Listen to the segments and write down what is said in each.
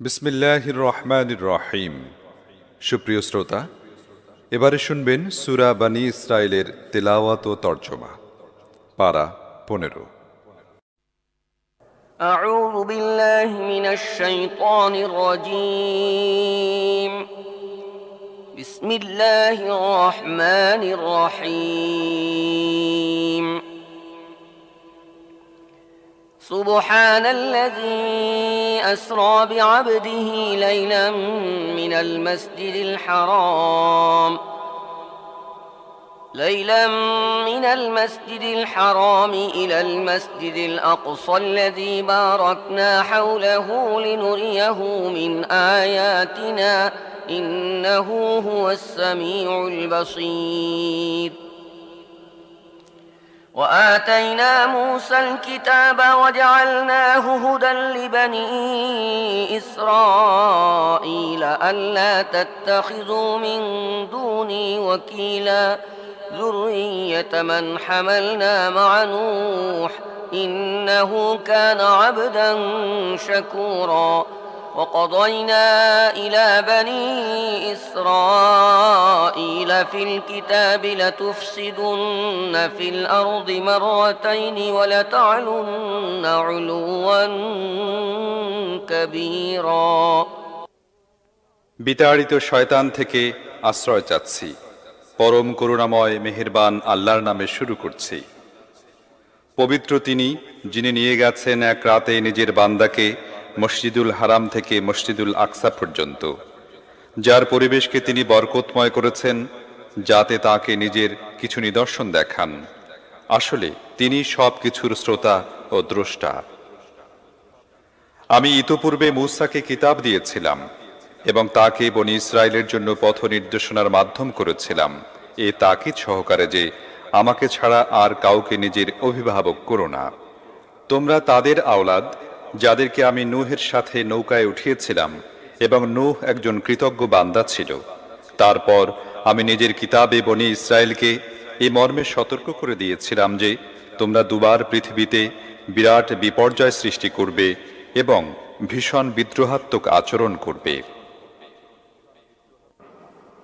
বিসমিল্লাহির রহমানির রহিম। সুপ্রিয় শ্রোতা, এবারে শুনবেন সূরা বনী ইসরাইলের তেলাওয়াত ও তরজমা। পারা 15। أعوذ بالله من الشيطان الرجيم. بسم الله الرحمن الرحيم. سبحان الذي أسرى بعبده ليلا من المسجد الحرام إلى المسجد الأقصى الذي باركنا حوله لنريه من آياتنا إنه هو السميع البصير. وآتينا موسى الكتاب وجعلناه هدى لبني إسرائيل ألا تتخذوا من دوني وكيلا ذرية من حملنا مع نوح إنه كان عبدا شكورا. وقضينا إلى بني إسرائيل في الكتاب لتفسدن في الأرض مرتين ولتعلن علوا كبيرا. বিতাড়িত শয়তান থেকে আশ্রয় চাচ্ছি। পরম করুণাময় মেহেরবান আল্লাহর নামে শুরু করছি। পবিত্র তিনি, যিনি নিয়ে গেছেন এক রাতে নিজের বান্দাকে মসজিদুল হারাম থেকে মসজিদুল আকসা পর্যন্ত, যার পরিবেশকে তিনি বরকতময় করেছেন যাতে তাকে নিজের কিছু নিদর্শন দেখান। আসলে তিনি সব কিছুর শ্রোতা ও দ্রষ্টা। আমি ইতোপূর্বে মূসাকে কিতাব দিয়েছিলাম এবং তাকে বনী ইসরায়েলের জন্য পথ নির্দেশনার মাধ্যম করেছিলাম, এ তাকিদ সহকারে যে আমাকে ছাড়া আর কাউকে নিজের অভিভাবক করো না। তোমরা তাদের আওলাদ যাদেরকে আমি নূহের সাথে নৌকায় উঠিয়েছিলাম, এবং নূহ একজন কৃতজ্ঞ বান্দা ছিল। তারপর আমি নিজের কিতাবে বনী ইসরায়েলকে এ মর্মে সতর্ক করে দিয়েছিলাম যে তোমরা দুবার পৃথিবীতে বিরাট বিপর্যয় সৃষ্টি করবে এবং ভীষণ বিদ্রোহাত্মক আচরণ করবে।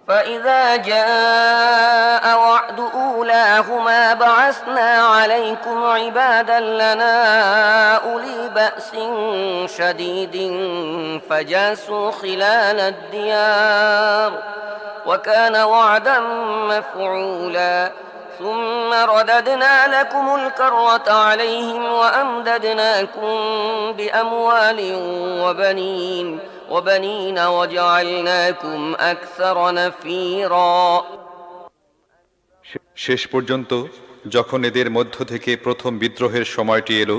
فإذا جاء وعد أولاهما بعثنا عليكم عبادا لنا أولي بأس شديد فجاسوا خلال الديار وكان وعدا مفعولا. ثم رددنا لكم الكرة عليهم وأمددناكم بأموال وبنين وجعلناكم أكثر نفيرا. শেষ পর্যন্ত যখন এদের মধ্য থেকে প্রথম বিদ্রোহের সময়টি এলো,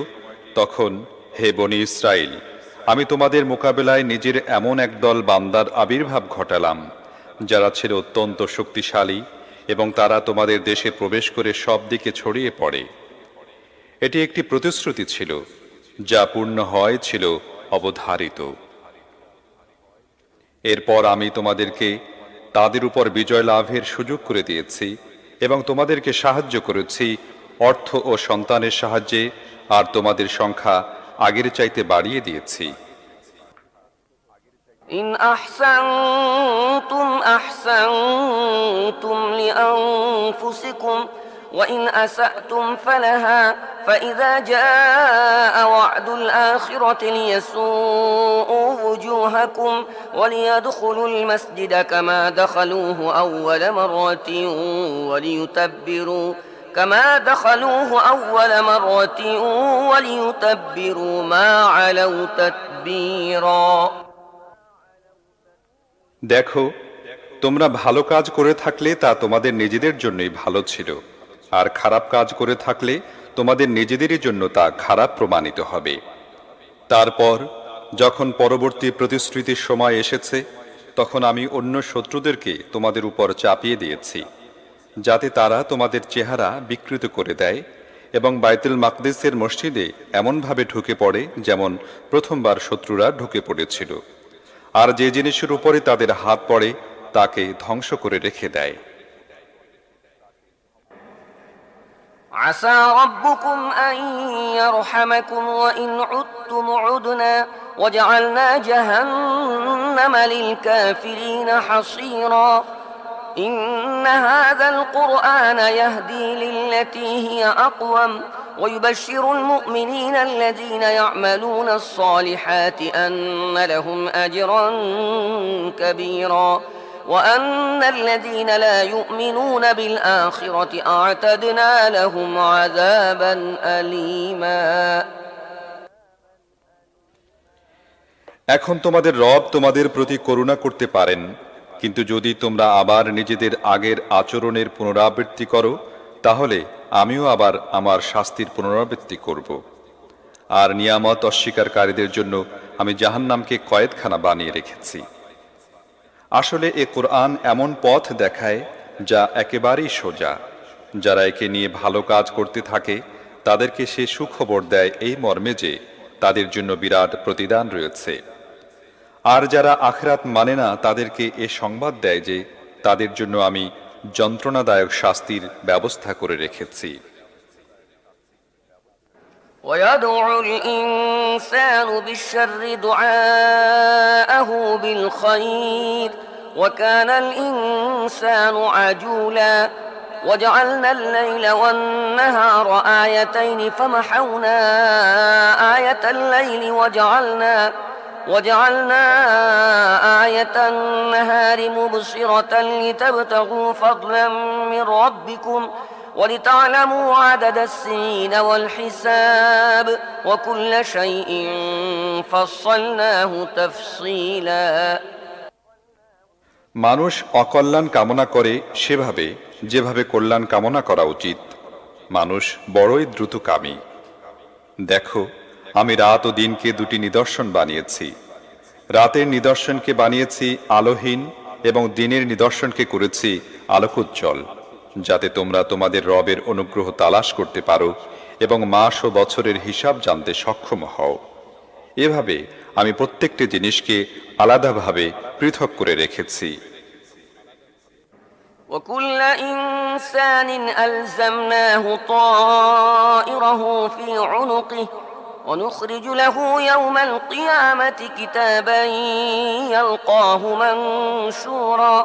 তখন হে বনী ইসরাইল, আমি তোমাদের মোকাবেলায় নিজের এমন একদল বান্দার আবির্ভাব ঘটালাম যারা ছিল অত্যন্ত শক্তিশালী, এবং তারা তোমাদের দেশে প্রবেশ করে সব দিকে ছড়িয়ে পড়ে। এটি একটি প্রতিশ্রুতি ছিল যা পূর্ণ ছিল অবধারিত। এরপর আমি তোমাদেরকে তাদের উপর বিজয় লাভের সুযোগ করে দিয়েছি এবং তোমাদেরকে সাহায্য করেছি অর্থ ও সন্তানের সাহায্যে, আর তোমাদের সংখ্যা আগের চাইতে বাড়িয়ে দিয়েছি। إن أحسنتم أحسنتم لأنفسكم وإن أسأتم فلها فإذا جاء وعد الآخرة ليسوءوا وجوهكم وليدخلوا المسجد كما دخلوه أول مرة وليتبروا ما علوا تتبيرا. দেখো, তোমরা ভালো কাজ করে থাকলে তা তোমাদের নিজেদের জন্যই ভালো ছিল, আর খারাপ কাজ করে থাকলে তোমাদের নিজেদেরই জন্য তা খারাপ প্রমাণিত হবে। তারপর যখন পরবর্তী প্রতিশ্রুতির সময় এসেছে, তখন আমি অন্য শত্রুদেরকে তোমাদের উপর চাপিয়ে দিয়েছি যাতে তারা তোমাদের চেহারা বিকৃত করে দেয় এবং বাইতুল মাকদিসের মসজিদে এমনভাবে ঢুকে পড়ে যেমন প্রথমবার শত্রুরা ঢুকে পড়েছিল, আর যে জিনিসের উপরে তাদের হাত পড়ে তাকে ধ্বংস করে রেখে দেয়। عسى ربكم أن يرحمكم وإن عدتم عدنا وجعلنا جهنم للكافرين حصيرا إن هذا القرآن يهدي للتي هي أقوم ويبشر المؤمنين الذين يعملون الصالحات أن لهم أجرا كبيرا وأن الذين لا يؤمنون بالآخرة أعتدنا لهم عذابا أليما এখন তোমাদের রব তোমাদের প্রতি করুণা করতে পারেন, কিন্তু যদি তোমরা আবার নিজেদের আগের আচরণের পুনরাবৃত্তি করো তাহলে আমিও আবার আমার শাস্তির পুনরাবৃত্তি করব। আর নিয়ামত অস্বীকারীদের জন্য আমি জাহান্নামকে কয়েদখানা বানিয়ে রেখেছি। আসলে এ কোরআন এমন পথ দেখায় যা একেবারেই সোজা। যারা একে নিয়ে ভালো কাজ করতে থাকে তাদেরকে সে সুখবর দেয় এই মর্মে যে তাদের জন্য বিরাট প্রতিদান রয়েছে। আর যারা আখিরাত মানে না তাদেরকে এ সংবাদ দেয় যে তাদের জন্য আমি যন্ত্রণাদায়ক শাস্তির ব্যবস্থা করে রেখেছি। ويدعو الإنسان بالشر دعاءه بالخير وكان الإنسان عجولا وجعلنا الليل والنهار آيتين فمحونا آية الليل وجعلنا آية النهار مبصرة لتبتغوا فضلا من ربكم ولتعلموا عدد السنين والحساب وكل شيء فصلناه تفصيلا মানুষ অকল্যাণ কামনা করে সেভাবে যেভাবে কল্যাণ কামনা করা উচিত। মানুষ বড়ই দ্রুতকামী। দেখো, আমি রাত ও দিনকে দুটি নিদর্শন বানিয়েছি। রাতের নিদর্শনকে বানিয়েছি আলোহীন এবং দিনের নিদর্শনকে করেছি আলোকোজ্জ্বল, যাতে তোমরা তোমাদের রবের অনুগ্রহ তালাশ করতে পারো এবং মাস ও বছরের হিসাব জানতে সক্ষম হও। এভাবে আমি প্রত্যেকটি জিনিসকে আলাদাভাবে পৃথক করে রেখেছি। وكل إنسان ألزمناه طائره في عنقه ونخرج له يوم القيامة كتابا يلقاه منشورا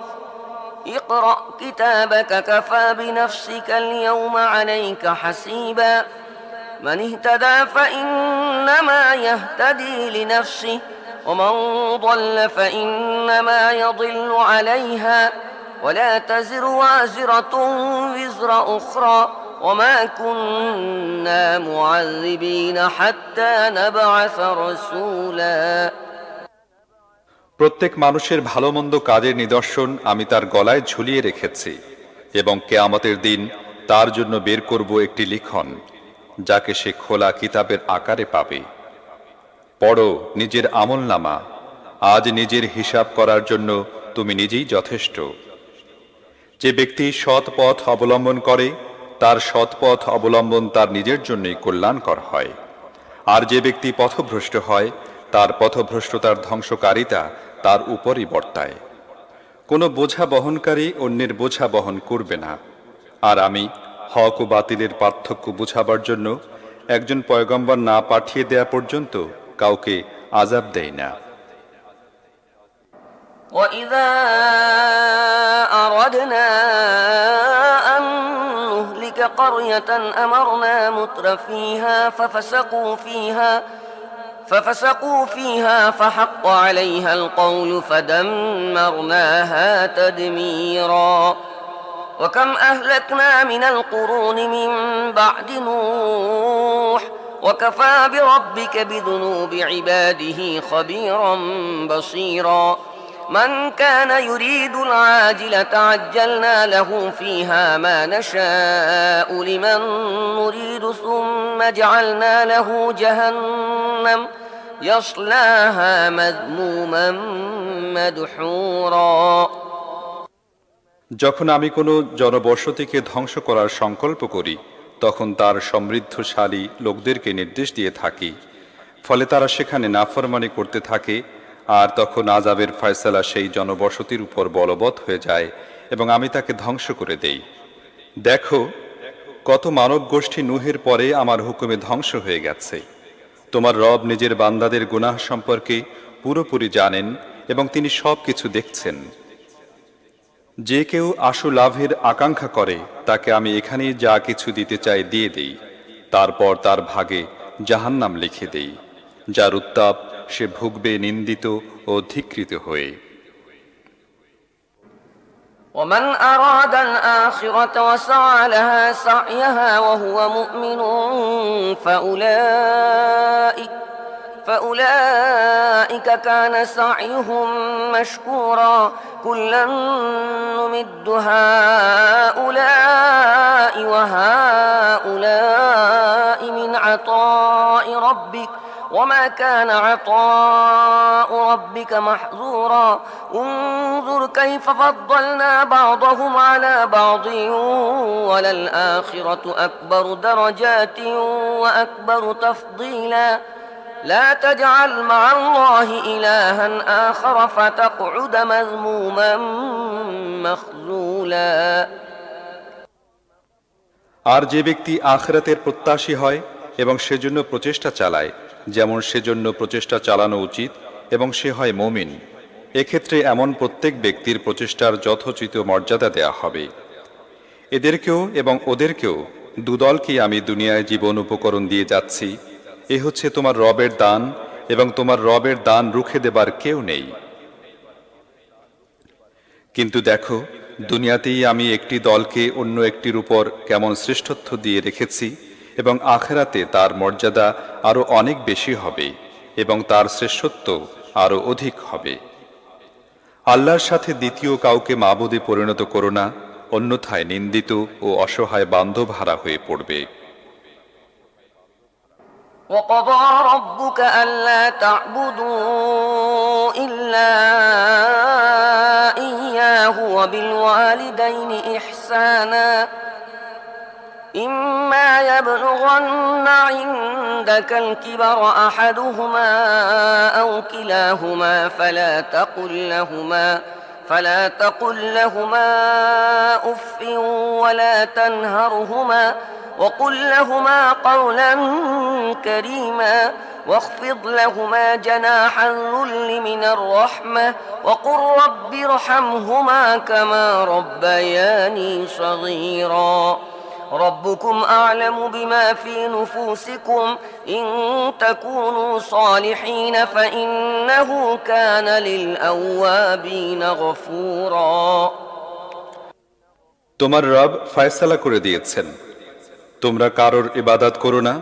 اقرأ كتابك كفى بنفسك اليوم عليك حسيبا من اهتدى فإنما يهتدي لنفسه ومن ضل فإنما يضل عليها ولا تزر وازرة وزر أخرى وما كنا معذبين حتى نبعث رسولا প্রত্যেক মানুষের ভালো মন্দ কাজের নিদর্শন আমি তার গলায় ঝুলিয়ে রেখেছি এবং কিয়ামতের দিন তার জন্য বের করব একটি লিখন, যাকে সে খোলা কিতাবের আকারে পাবে। পড়ো নিজের আমলনামা, আজ নিজের হিসাব করার জন্য তুমি নিজেই যথেষ্ট। যে ব্যক্তি সৎ পথ অবলম্বন করে তার সৎ পথ অবলম্বন তার নিজের জন্যই কল্যাণকর হয়, আর যে ব্যক্তি পথভ্রষ্ট হয় তার পথভ্রষ্টতার ধ্বংসকারিতা তার উপরই বর্তায়। কোনো বোঝা বহনকারী অন্যের বোঝা বহন করবে না। আর আমি হক ও বাতিলের পার্থক্য বোঝাবার জন্য একজন পয়গম্বর না পাঠিয়ে দেয়া পর্যন্ত কাউকে আযাব দেই না। وإذا أردنا أن نهلك قرية أمرنا مترفيها ففسقوا فيها فحق عليها القول فدمرناها تدميرا وكم أهلكنا من القرون من بعد نوح وكفى بربك بذنوب عباده خبيرا بصيرا من كان يريد العاجلة عجلنا له فيها ما نشاء لمن نريد ثم جعلنا له جهنم يصلاها مذموما مدحورا যখন আমি কোনো জনবসতিকে ধ্বংস করার সংকল্প করি তখন তার সমৃদ্ধশালী লোকদেরকে নির্দেশ দিয়ে থাকি, ফলে তারা সেখানে নাফরমানি করতে থাকে, আর তখন আযাবের ফয়সালা সেই জনবসতির উপর বলবৎ হয়ে যায় এবং আমি তাকে ধ্বংস করে দেই। দেখো, কত মানব গোষ্ঠী নূহের পরে আমার হুকুমে ধ্বংস হয়ে গেছে। তোমার রব নিজের বান্দাদের গুনাহ সম্পর্কে পুরোপুরি জানেন এবং তিনি সব কিছু দেখছেন। যে কেউ আশু লাভের আকাঙ্ক্ষা করে তাকে আমি এখানেই যা কিছু দিতে চাই দিয়ে দেই, তারপর তার ভাগে জাহান্নাম লিখে দেই, যার উত্তাপ সে ভুগবে নিন্দিত ও ধিক্কৃত হয়ে। ومن أراد الآخرة وسعى لها سعيها وهو مؤمن فأولئك كان سعيهم مشكورا كلا نمد هؤلاء وهؤلاء من عطاء ربك وما كان عطاء ربك محظورا انظر كيف فضلنا بعضهم على بعض وللآخرة أكبر درجات وأكبر تفضيلا لا تجعل مع الله إلها آخر فتقعد مذموما مخذولا। আর যে ব্যক্তি আখিরাতের প্রত্যাশী হয় এবং সেজন্য প্রচেষ্টা চালায়, যেমন সেজন্য প্রচেষ্টা চালানো উচিত এবং সে হয় মুমিন, এক্ষেত্রে এমন প্রত্যেক ব্যক্তির প্রচেষ্টার যথোচিত মর্যাদা দেয়া হবে। এদেরকেও এবং ওদেরকেও দুদলকেই আমি দুনিয়ায় জীবন উপকরণ দিয়ে যাচ্ছি। এ হচ্ছে তোমার রবের দান এবং তোমার রবের দান রুখে দেবার কেউ নেই। কিন্তু দেখো, দুনিয়াতেই আমি একটি দলকে অন্য একটির উপর কেমন শ্রেষ্ঠত্ব দিয়ে রেখেছি এবং আখিরাতে তার মর্যাদা আরো অনেক বেশি হবে এবং তার শ্রেষ্ঠত্ব আরো অধিক হবে। আল্লাহর সাথে দ্বিতীয় কাউকে মাবুদে পরিণত করো না, অন্যথায় নিন্দিত ও অসহায় বান্ধব হারা হয়ে পড়বে। وقضى ربك ألا تعبدوا إلا إياه وبالوالدين إحسانا إما يبلغن عندك الكبر أحدهما أو كلاهما فلا تقل لهما أف ولا تنهرهما وقل لهما قولا كريما واخفض لهما جناح الذل من الرحمة وقل رب ارحمهما كما ربياني صغيرا ربكم أعلم بما في نفوسكم إن تكونوا صالحين فإنه كان للأوابين غفورا। তোমার রব ফয়সালা করে দিয়েছেন, তোমরা কারোর ইবাদত করো না,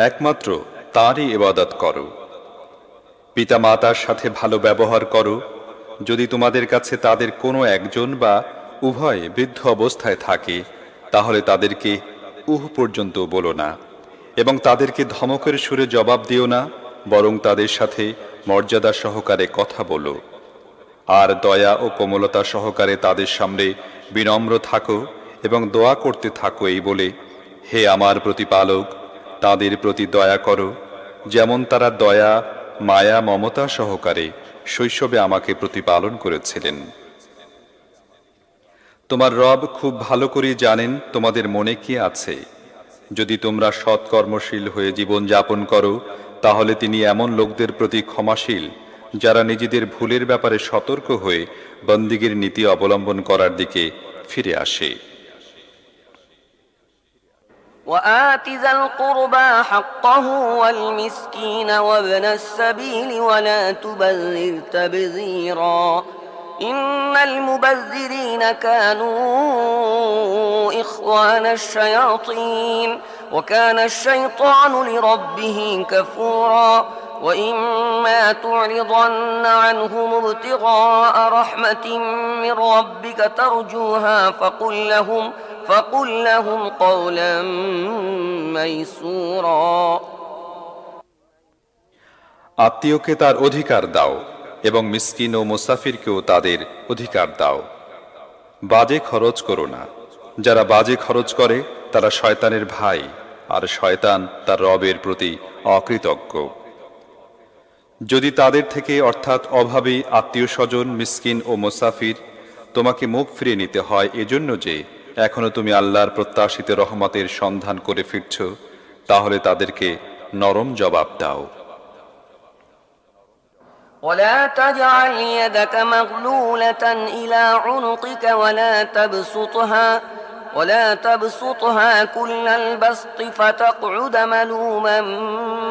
একমাত্র তারই ইবাদত করো। পিতা মাতার সাথে ভালো ব্যবহার করো। যদি তোমাদের কাছে তাদের কোনো একজন বা উভয় বৃদ্ধ অবস্থায় থাকে তাহলে তাদেরকে পর্যন্ত বলো না এবং তাদেরকে ধমকের সুরে জবাব দিও না, বরং তাদের সাথে মর্যাদা সহকারে কথা বলো। আর দয়া ও কোমলতা সহকারে তাদের সামনে বিনম্র থাকো এবং দোয়া করতে থাকো এই বলে, হে আমার প্রতিপালক, তাদের প্রতি দয়া করো যেমন তারা দয়া মায়া মমতা সহকারে শৈশবে আমাকে প্রতিপালন করেছিলেন। তোমার রব খুব ভালো করে জানেন তোমাদের মনে কি আছে। যদি তোমরা সৎকর্মশীল হয়ে জীবন যাপন করো তাহলে তিনি এমন লোকদের প্রতি ক্ষমাশীল যারা নিজেদের ভুলের ব্যাপারে সতর্ক হয়ে বন্দিগির নীতি অবলম্বন করার দিকে ফিরে আসে। وآت ذا القربى حقه والمسكين وابن السبيل ولا تبذر تبذيرا إن المبذرين كانوا إخوان الشياطين وكان الشيطان لربه كفورا وإما تعرضن عنهم ابتغاء رحمة من ربك ترجوها فقل لهم قولا ميسورا। আত্মীয়কে তার অধিকার দাও এবং মিসকিন ও মুসাফিরকেও তাদের অধিকার দাও। বাজে খরচ করো না, যারা বাজে খরচ করে তারা শয়তানের ভাই, আর শয়তান তার রবের প্রতি অকৃতজ্ঞ। যদি তাদের থেকে অর্থাৎ অভাবী আত্মীয় স্বজন মিসকিন ও মুসাফির তোমাকে মুখ ফিরিয়ে নিতে হয় এজন্য যে এখনো তুমি আল্লাহর প্রত্যাশিত রহমতের সন্ধান করে ফিরছ, তাহলে তাদেরকে নরম জবাব দাও। ولا تجعل يدك مغلولة إلى عنقك ولا تبسطها كل البسط فتقعد ملوما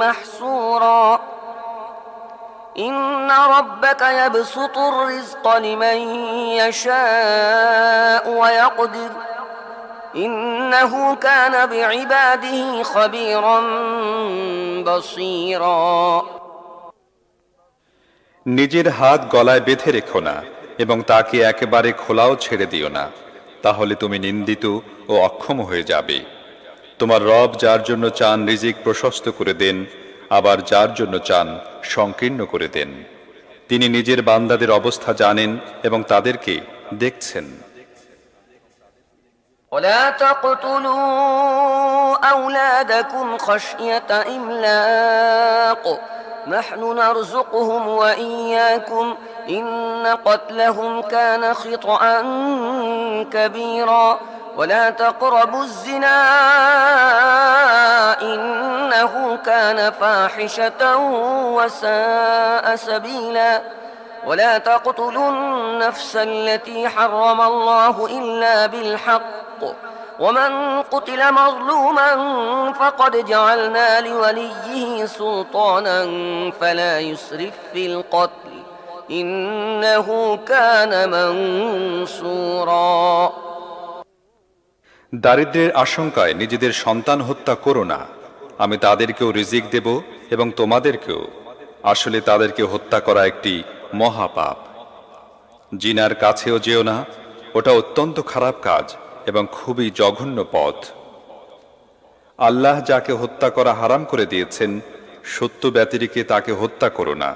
محسورا إن ربك يبسط الرزق لمن يشاء ويقدر إنه كان بعباده خبيرا بصيرا নিজের হাত গলায় বেঁধে রেখো না এবং তাকে একেবারে খোলাও ছেড়ে দিও না, তাহলে তুমি নিন্দিত ও অক্ষম হয়ে যাবে। তোমার রব যার জন্য চান রিজিক প্রশস্ত করে দেন, আবার যার জন্য চান সংকীর্ণ করে দেন। তিনি নিজের বান্দাদের অবস্থা জানেন এবং তাদেরকে দেখছেন। ولا تقتلوا أولادكم خشية إملاق نحن نرزقهم وإياكم إن قتلهم كان خطأ كبيرا ولا تقربوا الزنا إنه كان فاحشة وساء سبيلا ولا تقتلوا النفس التي حرم الله إلا بالحق ومن قتل مظلوما فقد جعلنا لوليه سلطانا فلا يسرف في القتل إنه كان منصورا দারিদ্র্যের আশঙ্কায় নিজেদের সন্তান হত্যা করো না, আমি তাদেরকেও রিজিক দেব এবং তোমাদেরকেও। আসলে তাদেরকে হত্যা করা একটি মহাপাপ। জিনার কাছেও যেও না, ওটা অত্যন্ত খারাপ কাজ এবং খুবই জঘন্য পথ। আল্লাহ যাকে হত্যা করা হারাম করে দিয়েছেন, সত্য ব্যতিরেকে তাকে হত্যা করো না।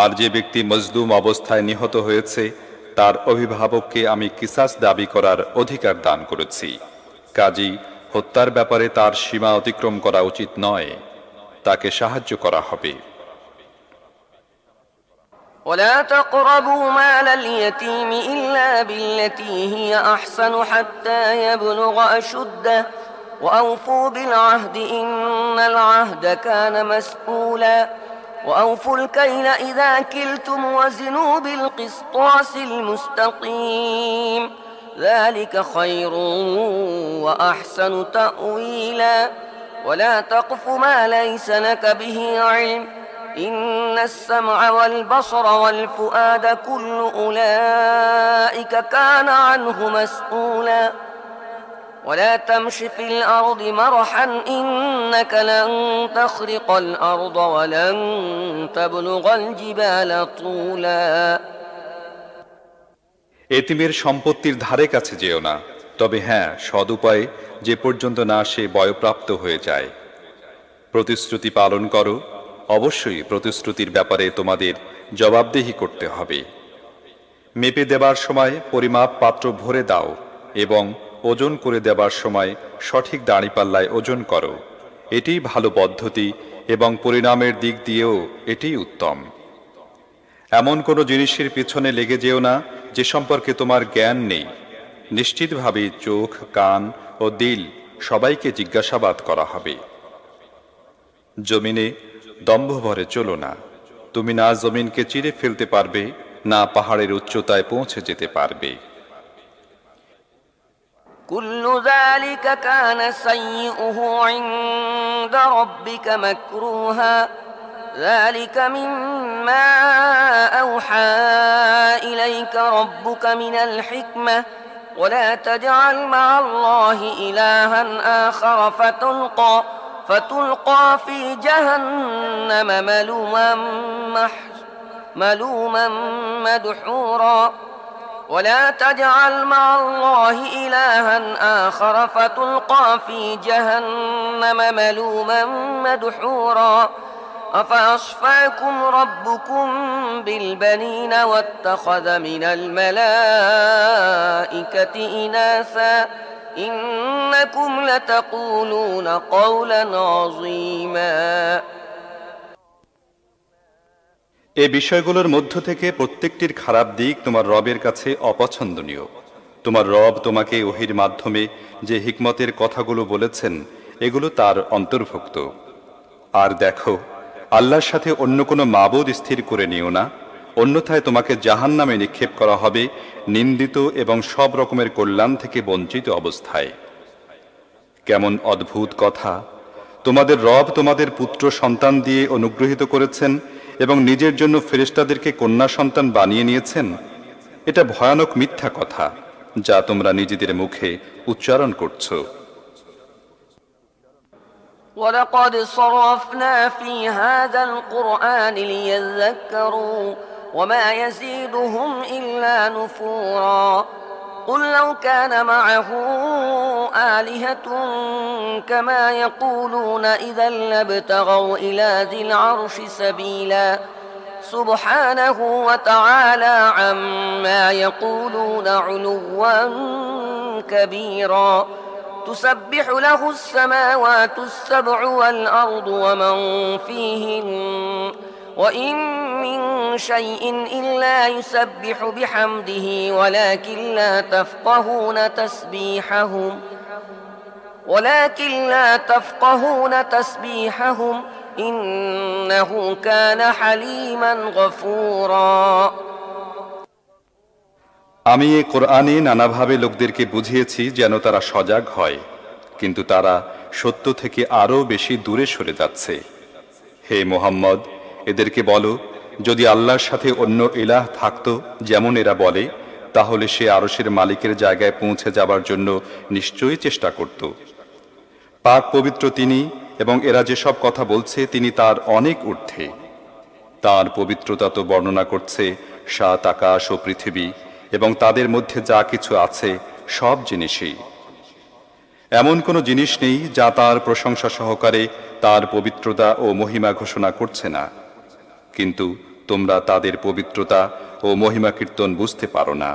আর যে ব্যক্তি মজলুম অবস্থায় নিহত হয়েছে, তার অভিভাবককে আমি কিসাস দাবি করার অধিকার দান করেছি। কাজী হত্যার ব্যাপারে তার সীমা অতিক্রম করা উচিত নয়, তাকে সাহায্য করা হবে। ولا تقربوا مال اليتيم إلا بالتي هي أحسن حتى يبلغ أشده وأوفوا بالعهد إن العهد كان مسؤولا وأوفوا الكيل إذا كلتم وزنوا بالقسطاس المستقيم ذلك خير وأحسن تأويلا ولا تقف ما ليس لك به علم إن السمع والبصر والفؤاد كل أولئك كان عنه مسؤولا ولا تمش في الأرض مرحا إنك لن تخرق الأرض ولن تبلغ الجبال طولا এতিমের সম্পত্তির ধারে কাছে যেও না, তবে হ্যাঁ, সদুপায়ে, যে পর্যন্ত না সে বয়প্রাপ্ত হয়ে যায়। প্রতিশ্রুতি পালন করো, অবশ্যই প্রতিশ্রুতির ব্যাপারে তোমাদের জবাবদিহি করতে হবে। মেপে দেবার সময় পরিমাপ পাত্র ভরে দাও এবং ওজন করে দেবার সময় সঠিক দাঁড়িপাল্লায় ওজন করো। এটিই ভালো পদ্ধতি এবং পরিণামের দিক দিয়েও এটিই উত্তম। এমন কোনো জিনিসের পিছনে লেগে যেও না যে সম্পর্কে তোমার জ্ঞান নেই। নিশ্চিতভাবে চোখ, কান ও দিল সবাইকে জিজ্ঞাসাবাদ করা হবে। জমিনে দম্ভ ভরে চলো না, তুমি না জমিনকে চিরে ফেলতে পারবে, না পাহাড়ের উচ্চতায় পৌঁছে যেতে পারবে। كل ذلك كان سيئه عند ربك مكروها ذلك مما أوحى إليك ربك من الحكمة ولا تجعل مع الله إلها آخر فتلقى في جهنم ملوما مدحورا ولا تجعل مع الله إلها آخر فتلقى في جهنم ملوما مدحورا أفأصفاكم ربكم بالبنين واتخذ من الملائكة إناثا إنكم لتقولون قولا عظيما এই বিষয়গুলোর মধ্য থেকে প্রত্যেকটির খারাপ দিক তোমার রবের কাছে অপছন্দনীয়। তোমার রব তোমাকে ওহীর মাধ্যমে যে হিকমতের কথাগুলো বলেছেন, এগুলো তার অন্তর্ভুক্ত। আর দেখো, আল্লাহর সাথে অন্য কোনো মাবুদ স্থির করে নিও না, অন্যথায় তোমাকে জাহান্নামে নিক্ষেপ করা হবে নিন্দিত এবং সব রকমের কল্যাণ থেকে বঞ্চিত অবস্থায়। কেমন অদ্ভুত কথা! তোমাদের রব তোমাদের পুত্র সন্তান দিয়ে অনুগ্রহিত করেছেন এবং নিজের জন্য ফেরেশতাদেরকে কন্যা সন্তান বানিয়ে নিয়েছেন। এটা ভয়ানক মিথ্যা কথা যা তোমরা নিজেদের মুখে উচ্চারণ করছো। ولقد صرفنا في هذا القرآن ليذكروا وما يزيدهم إلا نفورا قل لو كان معه آلهة كما يقولون إذا لابتغوا إلى ذي العرش سبيلا سبحانه وتعالى عما يقولون علوا كبيرا تسبح له السماوات السبع والأرض ومن فيهن وإن من شيء إلا يسبح بحمده ولكن لا تفقهون تسبيحهم إنه كان حليما غفورا আমি এই কোরআনে নানাভাবে লোকদেরকে বুঝিয়েছি যেন তারা সজাগ হয়, কিন্তু তারা সত্য থেকে আরও বেশি দূরে সরে যাচ্ছে। হে মুহাম্মদ, এদেরকে বলো, যদি আল্লাহর সাথে অন্য ইলাহ থাকতো যেমন এরা বলে, তাহলে সে আরশের মালিকের জায়গায় পৌঁছে যাবার জন্য নিশ্চয়ই চেষ্টা করত। পাক পবিত্র তিনি, এবং এরা যেসব কথা বলছে তিনি তার অনেক ঊর্ধ্বে। তার পবিত্রতা তো বর্ণনা করছে ৭ আকাশ ও পৃথিবী এবং তাদের মধ্যে যা কিছু আছে সব জিনিসই। এমন কোনো জিনিস নেই যা তার প্রশংসা সহকারে তার পবিত্রতা ও মহিমা ঘোষণা করছে না, কিন্তু তোমরা তাদের পবিত্রতা ও মহিমা কীর্তন বুঝতে পারো না।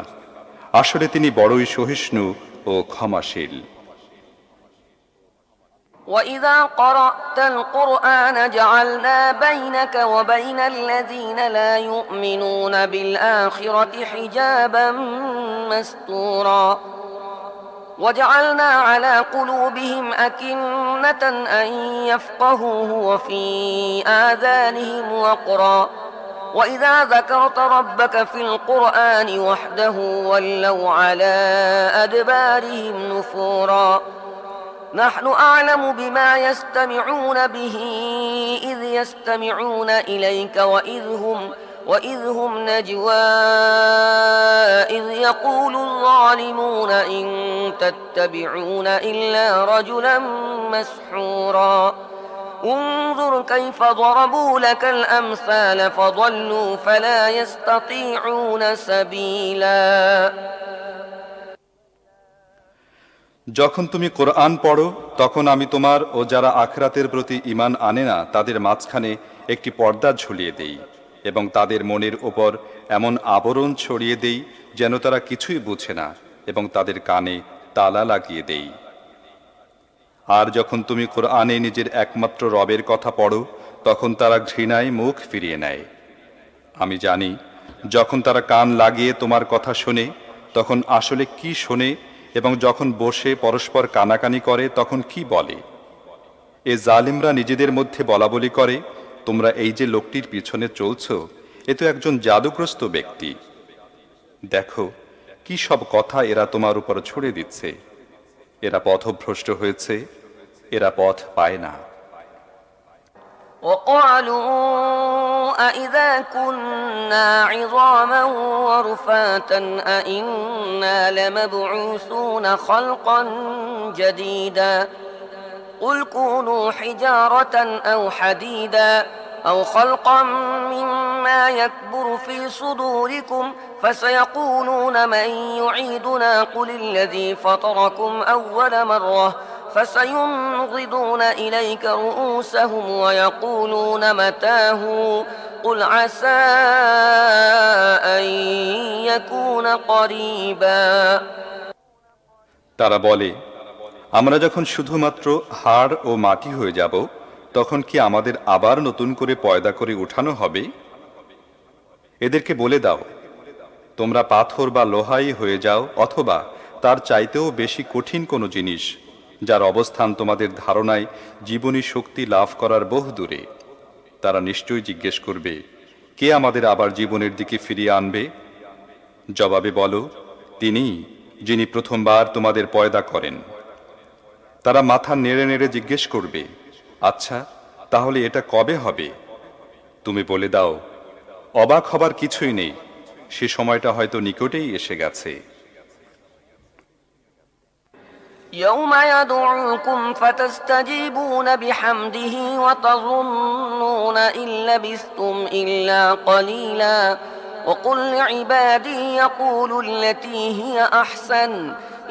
আসলে তিনি বড়ই সহিষ্ণু ও ক্ষমাশীল। وَإِذَا قَرَأْتَ الْقُرْآنَ جَعَلْنَا بَيْنَكَ وَبَيْنَ الَّذِينَ لَا يُؤْمِنُونَ بِالْآخِرَةِ حِجَابًا مَسْتُورًا وَجَعَلْنَا عَلَى قُلُوبِهِمْ أَكِنَّةً أَن يَفْقَهُوهُ وَفِي آذَانِهِمْ وَقْرًا وَإِذَا ذَكَرْتَ رَبَّكَ فِي الْقُرْآنِ وَحْدَهُ وَلَّوْا عَلَى أَدْبَارِهِمْ نُفُورًا نحن أعلم بما يستمعون به إذ يستمعون إليك وإذ هم نجوى إذ يقول الظالمون إن تتبعون إلا رجلا مسحورا انظر كيف ضربوا لك الأمثال فضلوا فلا يستطيعون سبيلا যখন তুমি কোরআন পড়ো তখন আমি তোমার ও যারা আখিরাতের প্রতি ঈমান আনে না তাদের মাঝখানে একটি পর্দা ঝুলিয়ে দেই এবং তাদের মনের ওপর এমন আবরণ ছড়িয়ে দেই যেন তারা কিছুই বুঝে না, এবং তাদের কানে তালা লাগিয়ে দেই। আর যখন তুমি কোরআনে নিজের একমাত্র রবের কথা পড়ো তখন তারা ঘৃণায় মুখ ফিরিয়ে নেয়। আমি জানি যখন তারা কান লাগিয়ে তোমার কথা শোনে তখন আসলে কি শোনে, এবং যখন বসে পরস্পর কানাকানি করে তখন কি বলে। এ জালিমরা নিজেদের মধ্যে বলাবলি করে, তোমরা এই যে লোকটির পিছনে চলছ এ তো একজন জাদুগ্রস্ত ব্যক্তি। দেখো কি সব কথা এরা তোমার উপর ছুড়ে দিচ্ছে। এরা পথভ্রষ্ট হয়েছে, এরা পথ পায় না। وقالوا أإذا كنا عظاما ورفاتا أإنا لمبعوثون خلقا جديدا قل كونوا حجارة أو حديدا أو خلقا مما يكبر في صدوركم فسيقولون من يعيدنا قل الذي فطركم أول مرة فسينغضون إليك رؤوسهم ويقولون متاه قل عسى أن يكون قريبا তারা বলে, আমরা যখন শুধুমাত্র হাড় ও মাটি হয়ে যাব তখন কি আমাদের আবার নতুন করে পয়দা করে উঠানো হবে? এদেরকে বলে দাও, তোমরা পাথর বা লোহাই হয়ে যাও অথবা তার চাইতেও বেশি কঠিন কোনো জিনিস যার অবস্থান তোমাদের ধারণায় জীবনী শক্তি লাভ করার বহু দূরে। তারা নিশ্চয়ই জিজ্ঞেস করবে, কে আমাদের আবার জীবনের দিকে ফিরিয়ে আনবে? জবাবে বলো, তিনিই, যিনি প্রথমবার তোমাদের পয়দা করেন। তারা মাথা নেড়ে নেড়ে জিজ্ঞেস করবে, আচ্ছা, তাহলে এটা কবে হবে? তুমি বলে দাও, অবাক হবার কিছুই নেই, সে সময়টা হয়তো নিকটেই এসে গেছে। يوم يدعوكم فتستجيبون بحمده وتظنون إن لبثتم إلا قليلا وقل لعبادي يقولوا التي هي أحسن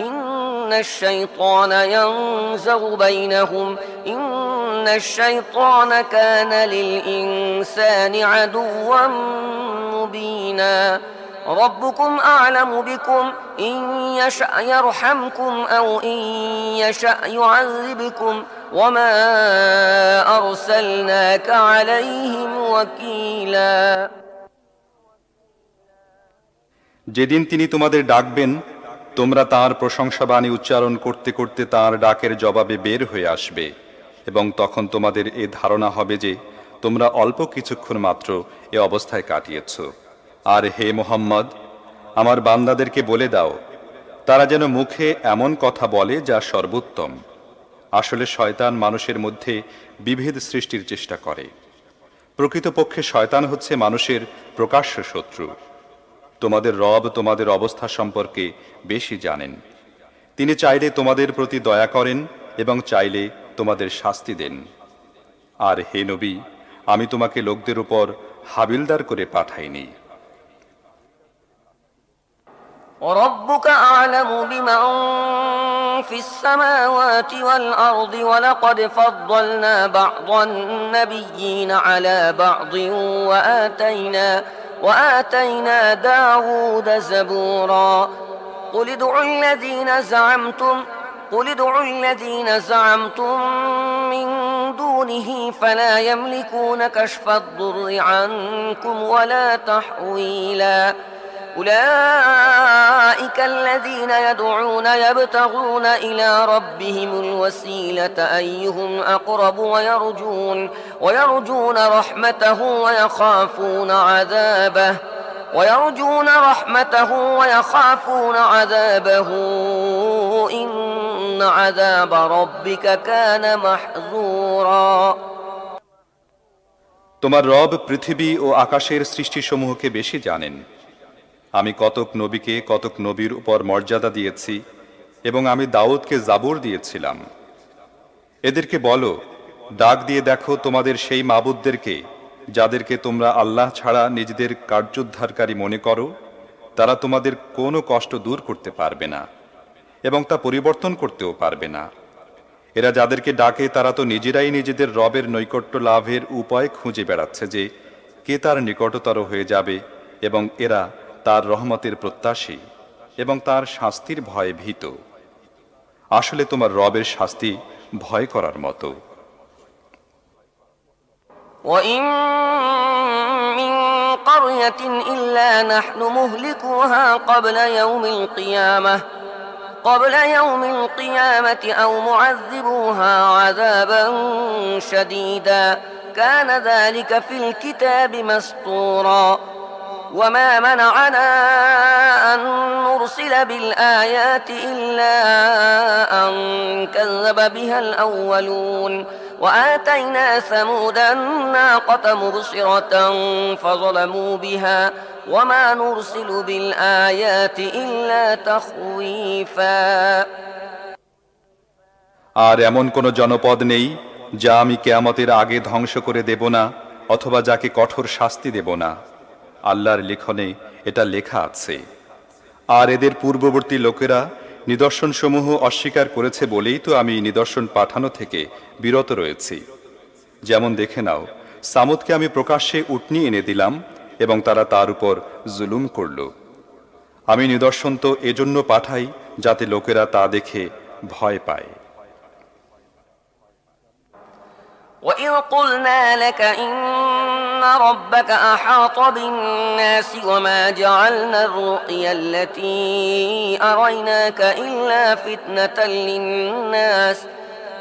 إن الشيطان ينزغ بينهم إن الشيطان كان للإنسان عدوا مبينا ربكم أعلم بكم إن يشأ يرحمكم أو إن يشأ يعذبكم وما أرسلناك عليهم وكيلا যেদিন তিনি তোমাদের ডাকবেন, তোমরা তাঁর প্রশংসাবাণী উচ্চারণ করতে করতে তাঁর ডাকের জবাবে বের হয়ে আসবে, এবং তখন তোমাদের এ ধারণা হবে যে তোমরা অল্প কিছুক্ষণ মাত্র এ অবস্থায় কাটিয়েছ। আর হে মুহাম্মদ, আমার বান্দাদেরকে বলে দাও, তারা যেন মুখে এমন কথা বলে যা সর্বোত্তম। আসলে শয়তান মানুষের মধ্যে বিভেদ সৃষ্টির চেষ্টা করে। প্রকৃতপক্ষে শয়তান হচ্ছে মানুষের প্রকাশ্য শত্রু। তোমাদের রব তোমাদের অবস্থা সম্পর্কে বেশি জানেন। তিনি চাইলে তোমাদের প্রতি দয়া করেন এবং চাইলে তোমাদের শাস্তি দেন। আর হে নবী, আমি তোমাকে লোকদের উপর হাবিলদার করে পাঠাইনি। وربك أعلم بمن في السماوات والأرض ولقد فضلنا بعض النبيين على بعض وآتينا داود زبورا قل ادعوا الذين زعمتم من دونه فلا يملكون كشف الضر عنكم ولا تحويلا أولئك الذين يدعون يبتغون إلى ربهم الوسيلة أيهم أقرب ويرجون رحمته ويخافون عذابه إن عذاب ربك كان محذورا তোমার রব পৃথিবী ও আকাশের সৃষ্টিসমূহকে বেশি জানেন। আমি কতক নবীকে কতক নবীর উপর মর্যাদা দিয়েছি, এবং আমি দাউদকে জাবুর দিয়েছিলাম। এদেরকে বলো, ডাক দিয়ে দেখো তোমাদের সেই মাবুদদেরকে যাদেরকে তোমরা আল্লাহ ছাড়া নিজেদের কার্যোদ্ধারকারী মনে করো। তারা তোমাদের কোনো কষ্ট দূর করতে পারবে না এবং তা পরিবর্তন করতেও পারবে না। এরা যাদেরকে ডাকে তারা তো নিজেরাই নিজেদের রবের নৈকট্য লাভের উপায় খুঁজে বেড়াচ্ছে যে কে তার নিকটতর হয়ে যাবে, এবং এরা তার রহমতের প্রত্যাশী এবং তার শাস্তির ভয়ে ভীত। আসলে তোমার রবের শাস্তি ভয় করার মতো। وَإِن مِّن قَرْيَةٍ إِلَّا نَحْنُ مُهْلِكُوهَا قبل يوم القيامة أو معذبوها عذابا شديدا كان ذلك في الكتاب مسطورا وما منعنا أن نرسل بالآيات إلا أن كذب بها الأولون وآتينا ثمود الناقة مبصرة فظلموا بها وما نرسل بالآيات إلا تخويفا আর এমন কোন জনপদ নেই যা আমি কিয়ামতের আগে ধ্বংস করে দেব না অথবা যাকে কঠোর শাস্তি দেব না। আল্লাহর লিখনে এটা লেখা আছে। আর এদের পূর্ববর্তী লোকেরা নিদর্শনসমূহ অস্বীকার করেছে বলেই তো আমি নিদর্শন পাঠানো থেকে বিরত রয়েছি। যেমন দেখে নাও, সামুদকে আমি প্রকাশ্যে উটনি এনে দিলাম এবং তারা তার উপর জুলুম করল। আমি নিদর্শন তো এজন্য পাঠাই যাতে লোকেরা তা দেখে ভয় পায়। وَإِذْ قُلْنَا لَكَ إِنَّ رَبَّكَ أَحَاطَ بِالنَّاسِ وَمَا جَعَلْنَا الرُّؤْيَا الَّتِي أَرَيْنَاكَ إِلَّا فِتْنَةً لِلنَّاسِ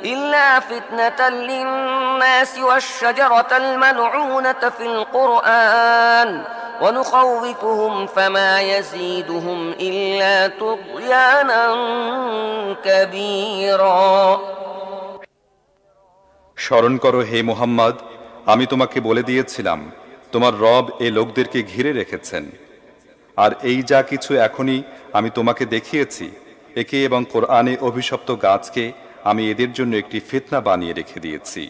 إلا فتنة للناس والشجرة الملعونة في القرآن ونخوفهم فما يزيدهم إلا طغيانا كبيرا। স্মরণ করো হে মুহাম্মদ, আমি তোমাকে বলে দিয়েছিলাম তোমার রব এ লোকদেরকে ঘিরে রেখেছেন, আর এই যা কিছু এখনই আমি তোমাকে দেখিয়েছি একে এবং কোরআনে অভিশপ্ত গাছকে আমি এদের জন্য একটি ফিতনা বানিয়ে রেখে দিয়েছি।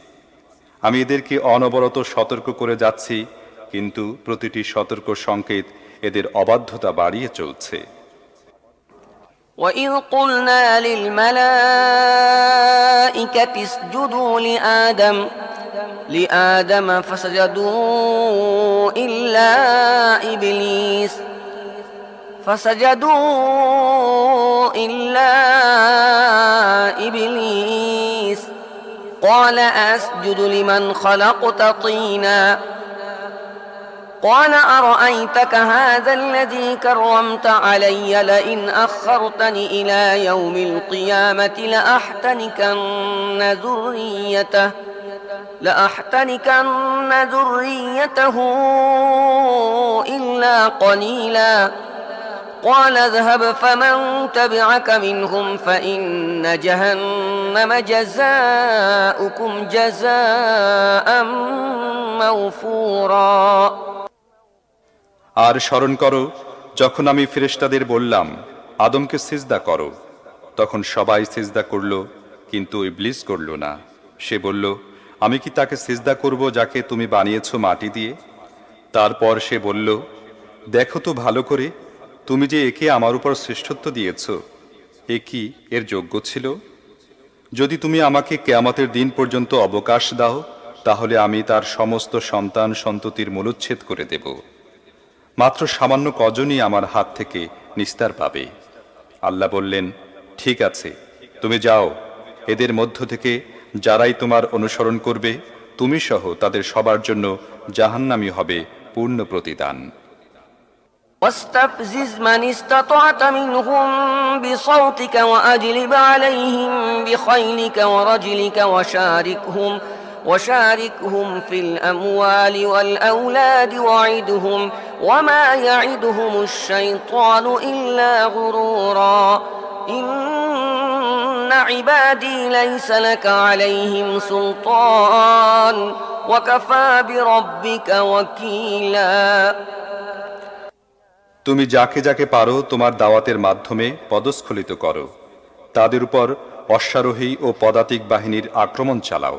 আমি এদেরকে অনবরত সতর্ক করে যাচ্ছি, কিন্তু প্রতিটি সতর্ক সংকেত এদের অবাধ্যতা বাড়িয়ে চলছে। وَإِذْ قُلْنَا لِلْمَلَائِكَةِ اسْجُدُوا لِآدَمَ فَسَجَدُوا إِلَّا إِبْلِيسَ قَالَ أَسْجُدُ لِمَنْ خَلَقْتَ طِينًا قال أرأيتك هذا الذي كرمت علي لئن أخرتني إلى يوم القيامة لأحتنكن ذريته إلا قليلا قال اذهب فمن تبعك منهم فإن جهنم جزاؤكم جزاء موفورا। আর স্মরণ করো যখন আমি ফেরেশতাদের বললাম আদমকে সিজদা করো, তখন সবাই সিজদা করল, কিন্তু ইবলিস করল না। সে বলল, আমি কি তাকে সিজদা করব যাকে তুমি বানিয়েছো মাটি দিয়ে? তারপর সে বলল, দেখো তো ভালো করে, তুমি যে একে আমার উপর শ্রেষ্ঠত্ব দিয়েছ, এ কি এর যোগ্য ছিল? যদি তুমি আমাকে কিয়ামতের দিন পর্যন্ত অবকাশ দাও, তাহলে আমি তার সমস্ত সন্তান সন্ততির মূলোচ্ছেদ করে দেব। মাত্র সামান্য কজনই আমার হাত থেকে নিস্তার পাবে। আল্লাহ বললেন, ঠিক আছে, তুমি যাও, এদের মধ্য থেকে যারাই তোমার অনুসরণ করবে তুমি সহ তাদের সবার জন্য জাহান্নামী হবে পূর্ণ প্রতিদান। واستفزز من استطعت منهم بصوتك وأجلب عليهم بخيلك ورجلك وشاركهم في الأموال والأولاد وعدهم وما يعدهم الشيطان إلا غرورا إن عبادي ليس لك عليهم سلطان وكفى بربك وكيلا। তুমি যাকে যাকে পারো তোমার দাওয়াতের মাধ্যমে পদস্খলিত করো, তাদের উপর অশ্বারোহী ও পদাতিক বাহিনীর আক্রমণ চালাও,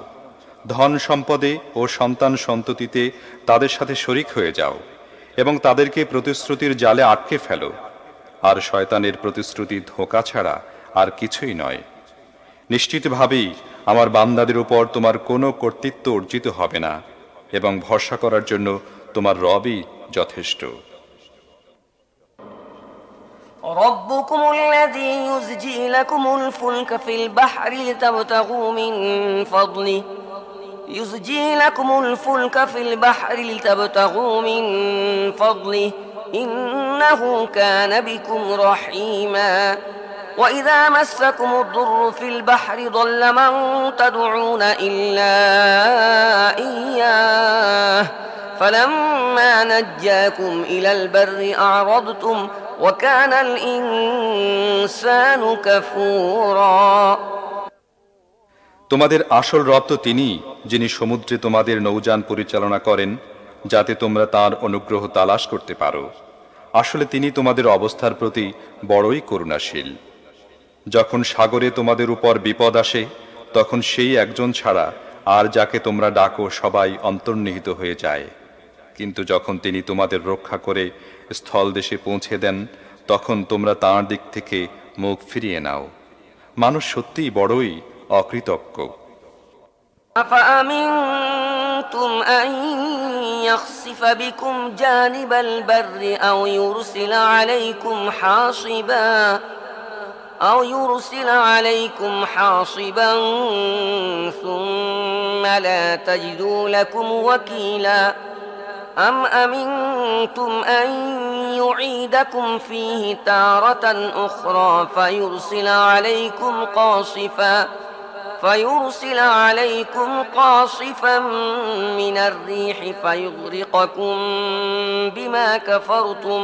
ধন সম্পদে ও সন্তান সন্ততিতে তাদের সাথে শরিক হয়ে যাও এবং তাদেরকে প্রতিশ্রুতির জালে আটকে ফেলো। আর শয়তানের প্রতিশ্রুতি ধোঁকা ছাড়া আর কিছুই নয়। নিশ্চিতভাবেই আমার বান্দাদের উপর তোমার কোনো কর্তৃত্ব অর্জিত হবে না এবং ভরসা করার জন্য তোমার রবই যথেষ্ট। ربكم الذي يزجي لكم الفلك في البحر لتبتغوا من فضله إنه كان بكم رحيما وإذا مسكم الضر في البحر ضل من تدعون إلا إياه فلما نجاكم إلى البر أعرضتم وكان الإنسان كفورا। তোমাদের আসল রব তো তিনি, যিনি সমুদ্রে তোমাদের নৌযান পরিচালনা করেন যাতে তোমরা তার অনুগ্রহ তালাশ করতে পারো। আসলে তিনি তোমাদের অবস্থার প্রতি বড়ই করুণাশীল। যখন সাগরে তোমাদের উপর বিপদ আসে, তখন সেই একজন ছাড়া আর যাকে তোমরা ডাকো সবাই অন্তর্নিহিত হয়ে যায়। কিন্তু যখন তিনি তোমাদের রক্ষা করে স্থল দেশে পৌঁছে দেন, তখন তোমরা তাঁর দিক থেকে মুখ ফিরিয়ে নাও। মানুষ সত্যিই বড়ই অকৃতজ্ঞ। أفأمنتم أن يخسف بكم جانب البر أو يرسل عليكم حاصبا ثم لا تجدوا لكم وكيلا أم أمنتم أن يعيدكم فيه تارة أخرى فيرسل عليكم فيرسل عليكم قاصفا من الريح فيغرقكم بما كفرتم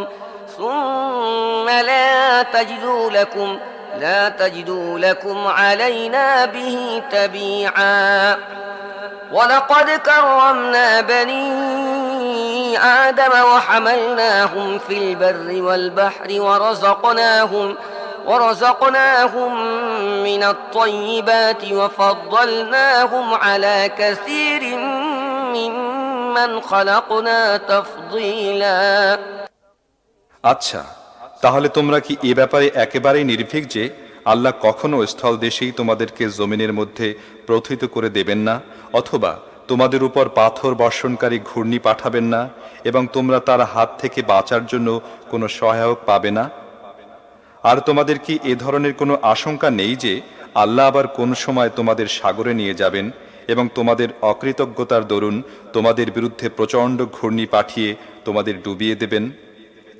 ثم لا تجدوا لكم علينا به تبيعا ولقد كرمنا بني آدم وحملناهم في البر والبحر ورزقناهم من الطيبات وفضلناهم على كثير ممن خلقنا تفضيلا আচ্ছা, তাহলে তোমরা কি এ ব্যাপারে একেবারেই নির্ভীক যে আল্লাহ কখনো স্থল দেশেই তোমাদেরকে জমিনের মধ্যে প্রথিত করে দেবেন না, অথবা তোমাদের উপর পাথর বর্ষণকারী ঘূর্ণি পাঠাবেন না এবং তোমরা তার হাত থেকে বাঁচার জন্য কোনো সহায়ক পাবে না? আর তোমাদের কি এ ধরনের কোনো আশঙ্কা নেই যে আল্লাহ আবার কোন সময় তোমাদের সাগরে নিয়ে যাবেন এবং তোমাদের অকৃতজ্ঞতার দরুন তোমাদের বিরুদ্ধে প্রচণ্ড ঘূর্ণি পাঠিয়ে তোমাদের ডুবিয়ে দেবেন?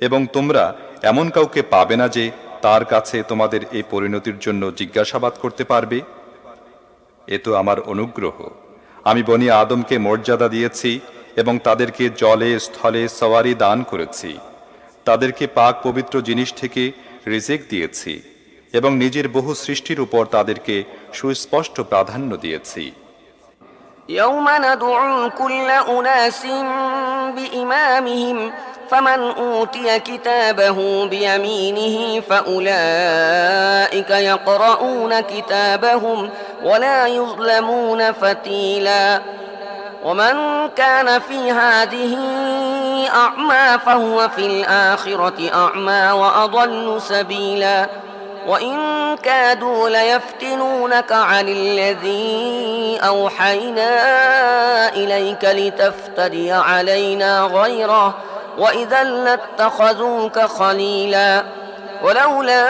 এবং তোমরা এমন কাউকে পাবে না যে তার কাছে তোমাদের এই পরিণতির জন্য জিজ্ঞাসাবাদ করতে পারবে। এ তো আমার অনুগ্রহ। আমি বনি আদমকে মর্যাদা দিয়েছি এবং তাদেরকে জলে স্থলে সওয়ারি দান করেছি, তাদেরকে পাক পবিত্র জিনিস থেকে রিজিক দিয়েছি এবং নিজের বহু সৃষ্টির উপর তাদেরকে সুস্পষ্ট প্রাধান্য দিয়েছি। يوم ندعو كل أناس بإمامهم فمن أوتي كتابه بيمينه فأولئك يقرؤون كتابهم ولا يظلمون فتيلا ومن كان في هذه أعمى فهو في الآخرة أعمى وأضل سبيلا وإن كادوا ليفتنونك عن الذي أوحينا إليك لتفتري علينا غيره وإذا لاتخذوك خليلا ولولا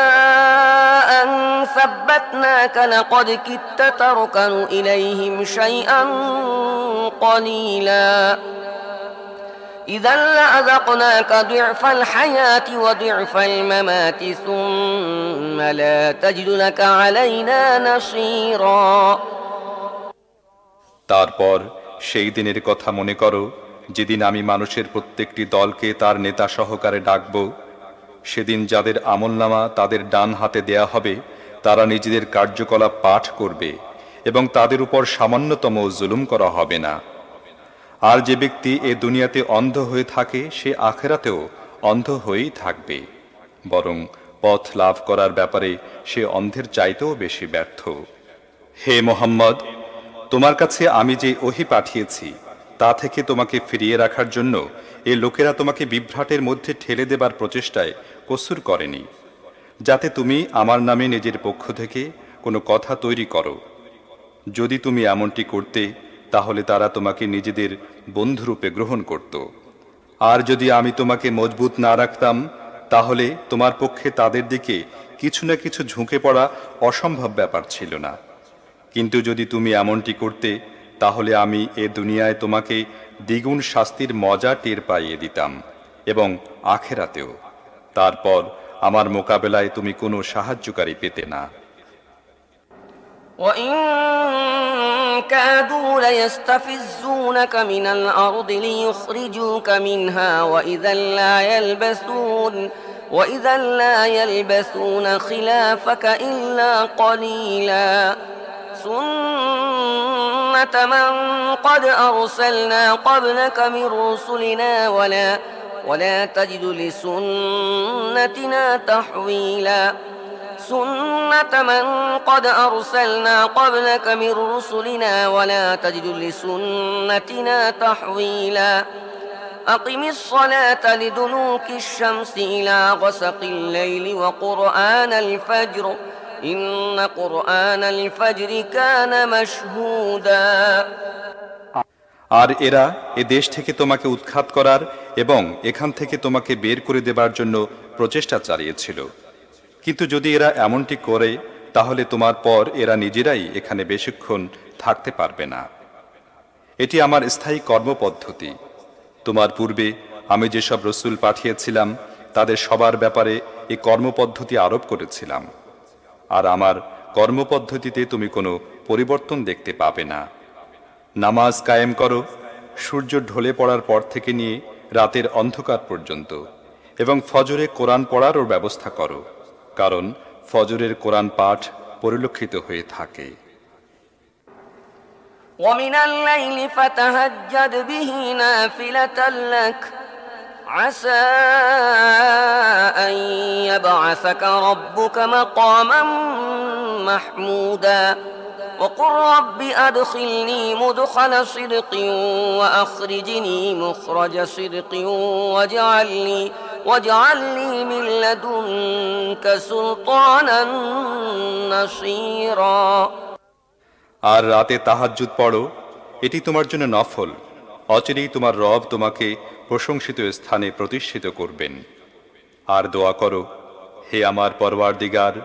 أن ثبتناك لقد كدت تركن إليهم شيئا قليلا إذا لأذقناك ضعف الحياة وضعف الممات ثم لا تجد لك علينا نصيرا তারপর সেই দিনের কথা মনে করো যেদিন আমি মানুষের প্রত্যেকটি দলকে তার নেতা সহকারে ডাকব। সেদিন যাদের আমলনামা তাদের ডান হাতে দেয়া হবে তারা নিজেদের কার্যকলাপ পাঠ করবে এবং তাদের উপর সামান্যতম জুলুম করা হবে না। আর যে ব্যক্তি এ দুনিয়াতে অন্ধ হয়ে থাকে সে আখেরাতেও অন্ধ হয়েই থাকবে, বরং পথ লাভ করার ব্যাপারে সে অন্ধের চাইতেও বেশি ব্যর্থ। হে মুহাম্মদ, তোমার কাছে আমি যে ওহী পাঠিয়েছি তা থেকে তোমাকে ফিরিয়ে রাখার জন্য এ লোকেরা তোমাকে বিভ্রাটের মধ্যে ঠেলে দেবার প্রচেষ্টায় কসুর করেনি, যাতে তুমি আমার নামে নিজের পক্ষ থেকে কোনো কথা তৈরি করো। যদি তুমি এমনটি করতে তাহলে তারা তোমাকে নিজেদের বন্ধুরূপে গ্রহণ করত। আর যদি আমি তোমাকে মজবুত না রাখতাম তাহলে তোমার পক্ষে তাদের দিকে কিছু না কিছু ঝুঁকে পড়া অসম্ভব ব্যাপার ছিল না। কিন্তু যদি তুমি এমনটি করতে তাহলে আমি এ দুনিয়ায় তোমাকে দ্বিগুণ শাস্তির মজা টের পাইয়ে দিতাম এবং আখেরাতেও। তারপর আমার মোকাবেলায় তুমি কোনো সাহায্যকারী পেতে না। وَإِن كَادُوا لَيَسْتَفِزُّونَكَ مِنَ الْأَرْضِ لِيُخْرِجُوكَ مِنْهَا وَإِذًا لَّا يَلْبَثُونَ خِلَافَكَ إِلَّا قَلِيلًا سُنَّةَ مَن قَدْ أَرْسَلْنَا قَبْلَكَ مِن رُّسُلِنَا وَلَا تَجِدُ لِسُنَّتِنَا تَحْوِيلًا سنة من قد أرسلنا قبلك من رسلنا ولا تجد لسنتنا تحويلا أقم الصلاة لدلوك الشمس إلى غسق الليل وقرآن الفجر إن قرآن الفجر كان مشهودا আর এরা এ দেশ থেকে তোমাকে উৎখাত করার এবং এখান থেকে তোমাকে বের করে দেবার জন্য প্রচেষ্টা চালিয়েছিল। কিন্তু যদি এরা এমনটি করে তাহলে তোমার পর এরা নিজেরাই এখানে বেশিক্ষণ থাকতে পারবে না। এটি আমার স্থায়ী কর্মপদ্ধতি। তোমার পূর্বে আমি যেসব রসুল পাঠিয়েছিলাম তাদের সবার ব্যাপারে এই কর্মপদ্ধতি আরোপ করেছিলাম। আর আমার কর্মপদ্ধতিতে তুমি কোনো পরিবর্তন দেখতে পাবে না। নামাজ কায়েম করো সূর্য ঢলে পড়ার পর থেকে নিয়ে রাতের অন্ধকার পর্যন্ত, এবং ফজরে কোরআন পড়ারও ব্যবস্থা করো, কারণ ফজরের কোরআন পাঠ পরিলক্ষিত হয়ে থাকে। ومن الليل فتهجد به نافلة لك عسى أن يبعثك ربك مقاما محمودا وقل رب أدخلني مدخل صدق وأخرجني مخرج صدق واجعل لي من لدنك سلطانا نصيرا। আর রাতে তাহাজ্জুদ পড়ো, এটি তোমার জন্য নফল। অচিরেই তোমার রব তোমাকে প্রশংসিত স্থানে প্রতিষ্ঠিত করবেন। আর দোয়া করো, হে আমার পরওয়ারদিগার,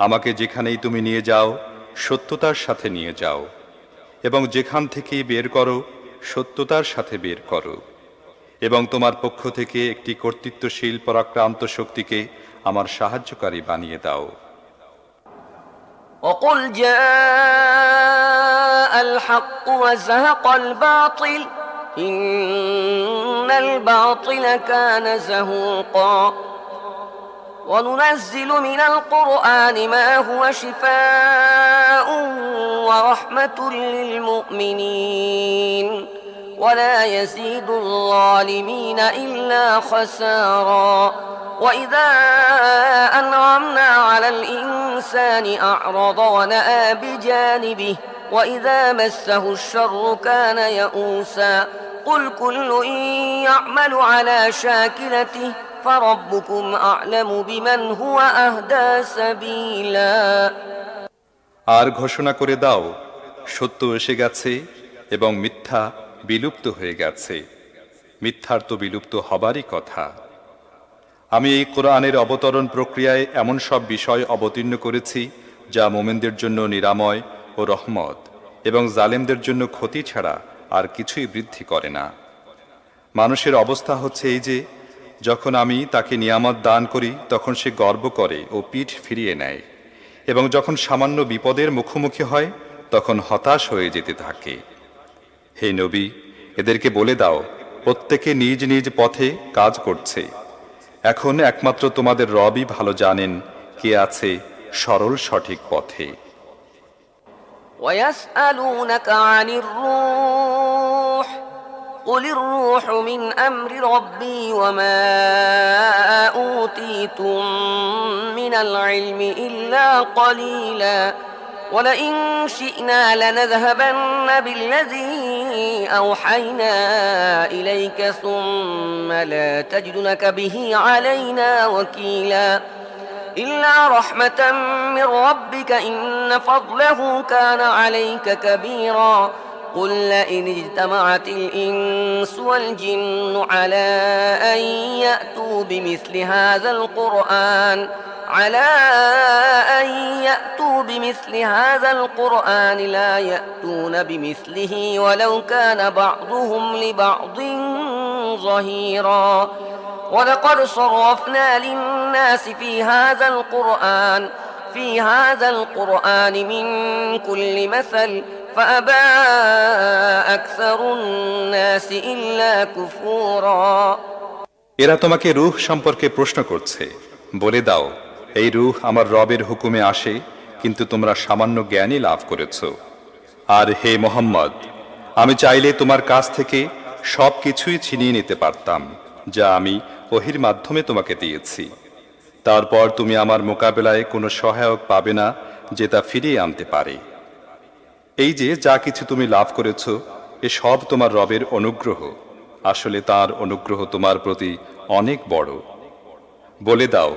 আমাকে যেখানেই তুমি নিয়ে যাও সত্যতার সাথে নিয়ে যাও, এবং যেখান থেকেই বের করো সত্যতার সাথে বের করো, এবং তোমার পক্ষ থেকে একটি কর্তৃত্বশীল পরাক্রান্ত শক্তিকে আমার সাহায্যকারী বানিয়ে দাও। وقل جاء الحق وزهق الباطل إن الباطل كان زهوقا وننزل من القرآن ما هو شفاء ورحمة للمؤمنين ولا يزيد الظالمين إلا خسارا وإذا أنعمنا على الإنسان أعرض ونأى بجانبه وإذا مسه الشر كان يئوسا قل كل يعمل على شاكلته فربكم أعلم بمن هو أهدى سبيلا। আর ঘোষণা করে দাও, সত্য এসে গেছে এবং মিথ্যা বিলুপ্ত হয়ে গেছে। মিথ্যার তো বিলুপ্ত হবারই কথা। আমি এই কোরআনের অবতরণ প্রক্রিয়ায় এমন সব বিষয় অবতীর্ণ করেছি যা মোমেনদের জন্য নিরাময় ও রহমত, এবং জালেমদের জন্য ক্ষতি ছাড়া আর কিছুই বৃদ্ধি করে না। মানুষের অবস্থা হচ্ছে এই যে, যখন আমি তাকে নিয়ামত দান করি তখন সে গর্ব করে ও পিঠ ফিরিয়ে নেয়, এবং যখন সামান্য বিপদের মুখোমুখি হয় তখন হতাশ হয়ে যেতে থাকে। হে নবী, এদেরকে বলে দাও, প্রত্যেকে নিজ নিজ পথে কাজ করছে। এখন একমাত্র তোমাদের রবই ভালো জানেন কে আছে সরল সঠিক পথে। ويسألونك عن الروح قل الروح من أمر ربي وما أوتيتم من العلم إلا قليلا ولئن شئنا لنذهبن بالذي أوحينا إليك ثم لا تجد لك به علينا وكيلا إلا رحمة من ربك إن فضله كان عليك كبيرا قل لئن اجتمعت الإنس والجن على أن يأتوا بمثل هذا القرآن لا يأتون بمثله ولو كان بعضهم لبعض ظهيرا ولقد صرفنا للناس في هذا القرآن من كل مثل فأبى أكثر الناس إلا كفورا। এরা তোমাকে রূহ সম্পর্কে প্রশ্ন করছে, বলে দাও, এই রূহ আমার রবের হুকুমে আসে, কিন্তু তোমরা সামান্য জ্ঞানই লাভ করেছ। আর হে মোহাম্মদ, আমি চাইলে তোমার কাছ থেকে সব কিছুই ছিনিয়ে নিতে পারতাম যা আমি ওহির মাধ্যমে তোমাকে দিয়েছি। তারপর তুমি আমার মোকাবেলায় কোনো সহায়ক পাবে না যে তা ফিরিয়ে আনতে পারে। এই যে যা কিছু তুমি লাভ করেছ, এ সব তোমার রবের অনুগ্রহ। আসলে তার অনুগ্রহ তোমার প্রতি অনেক বড়। বলে দাও,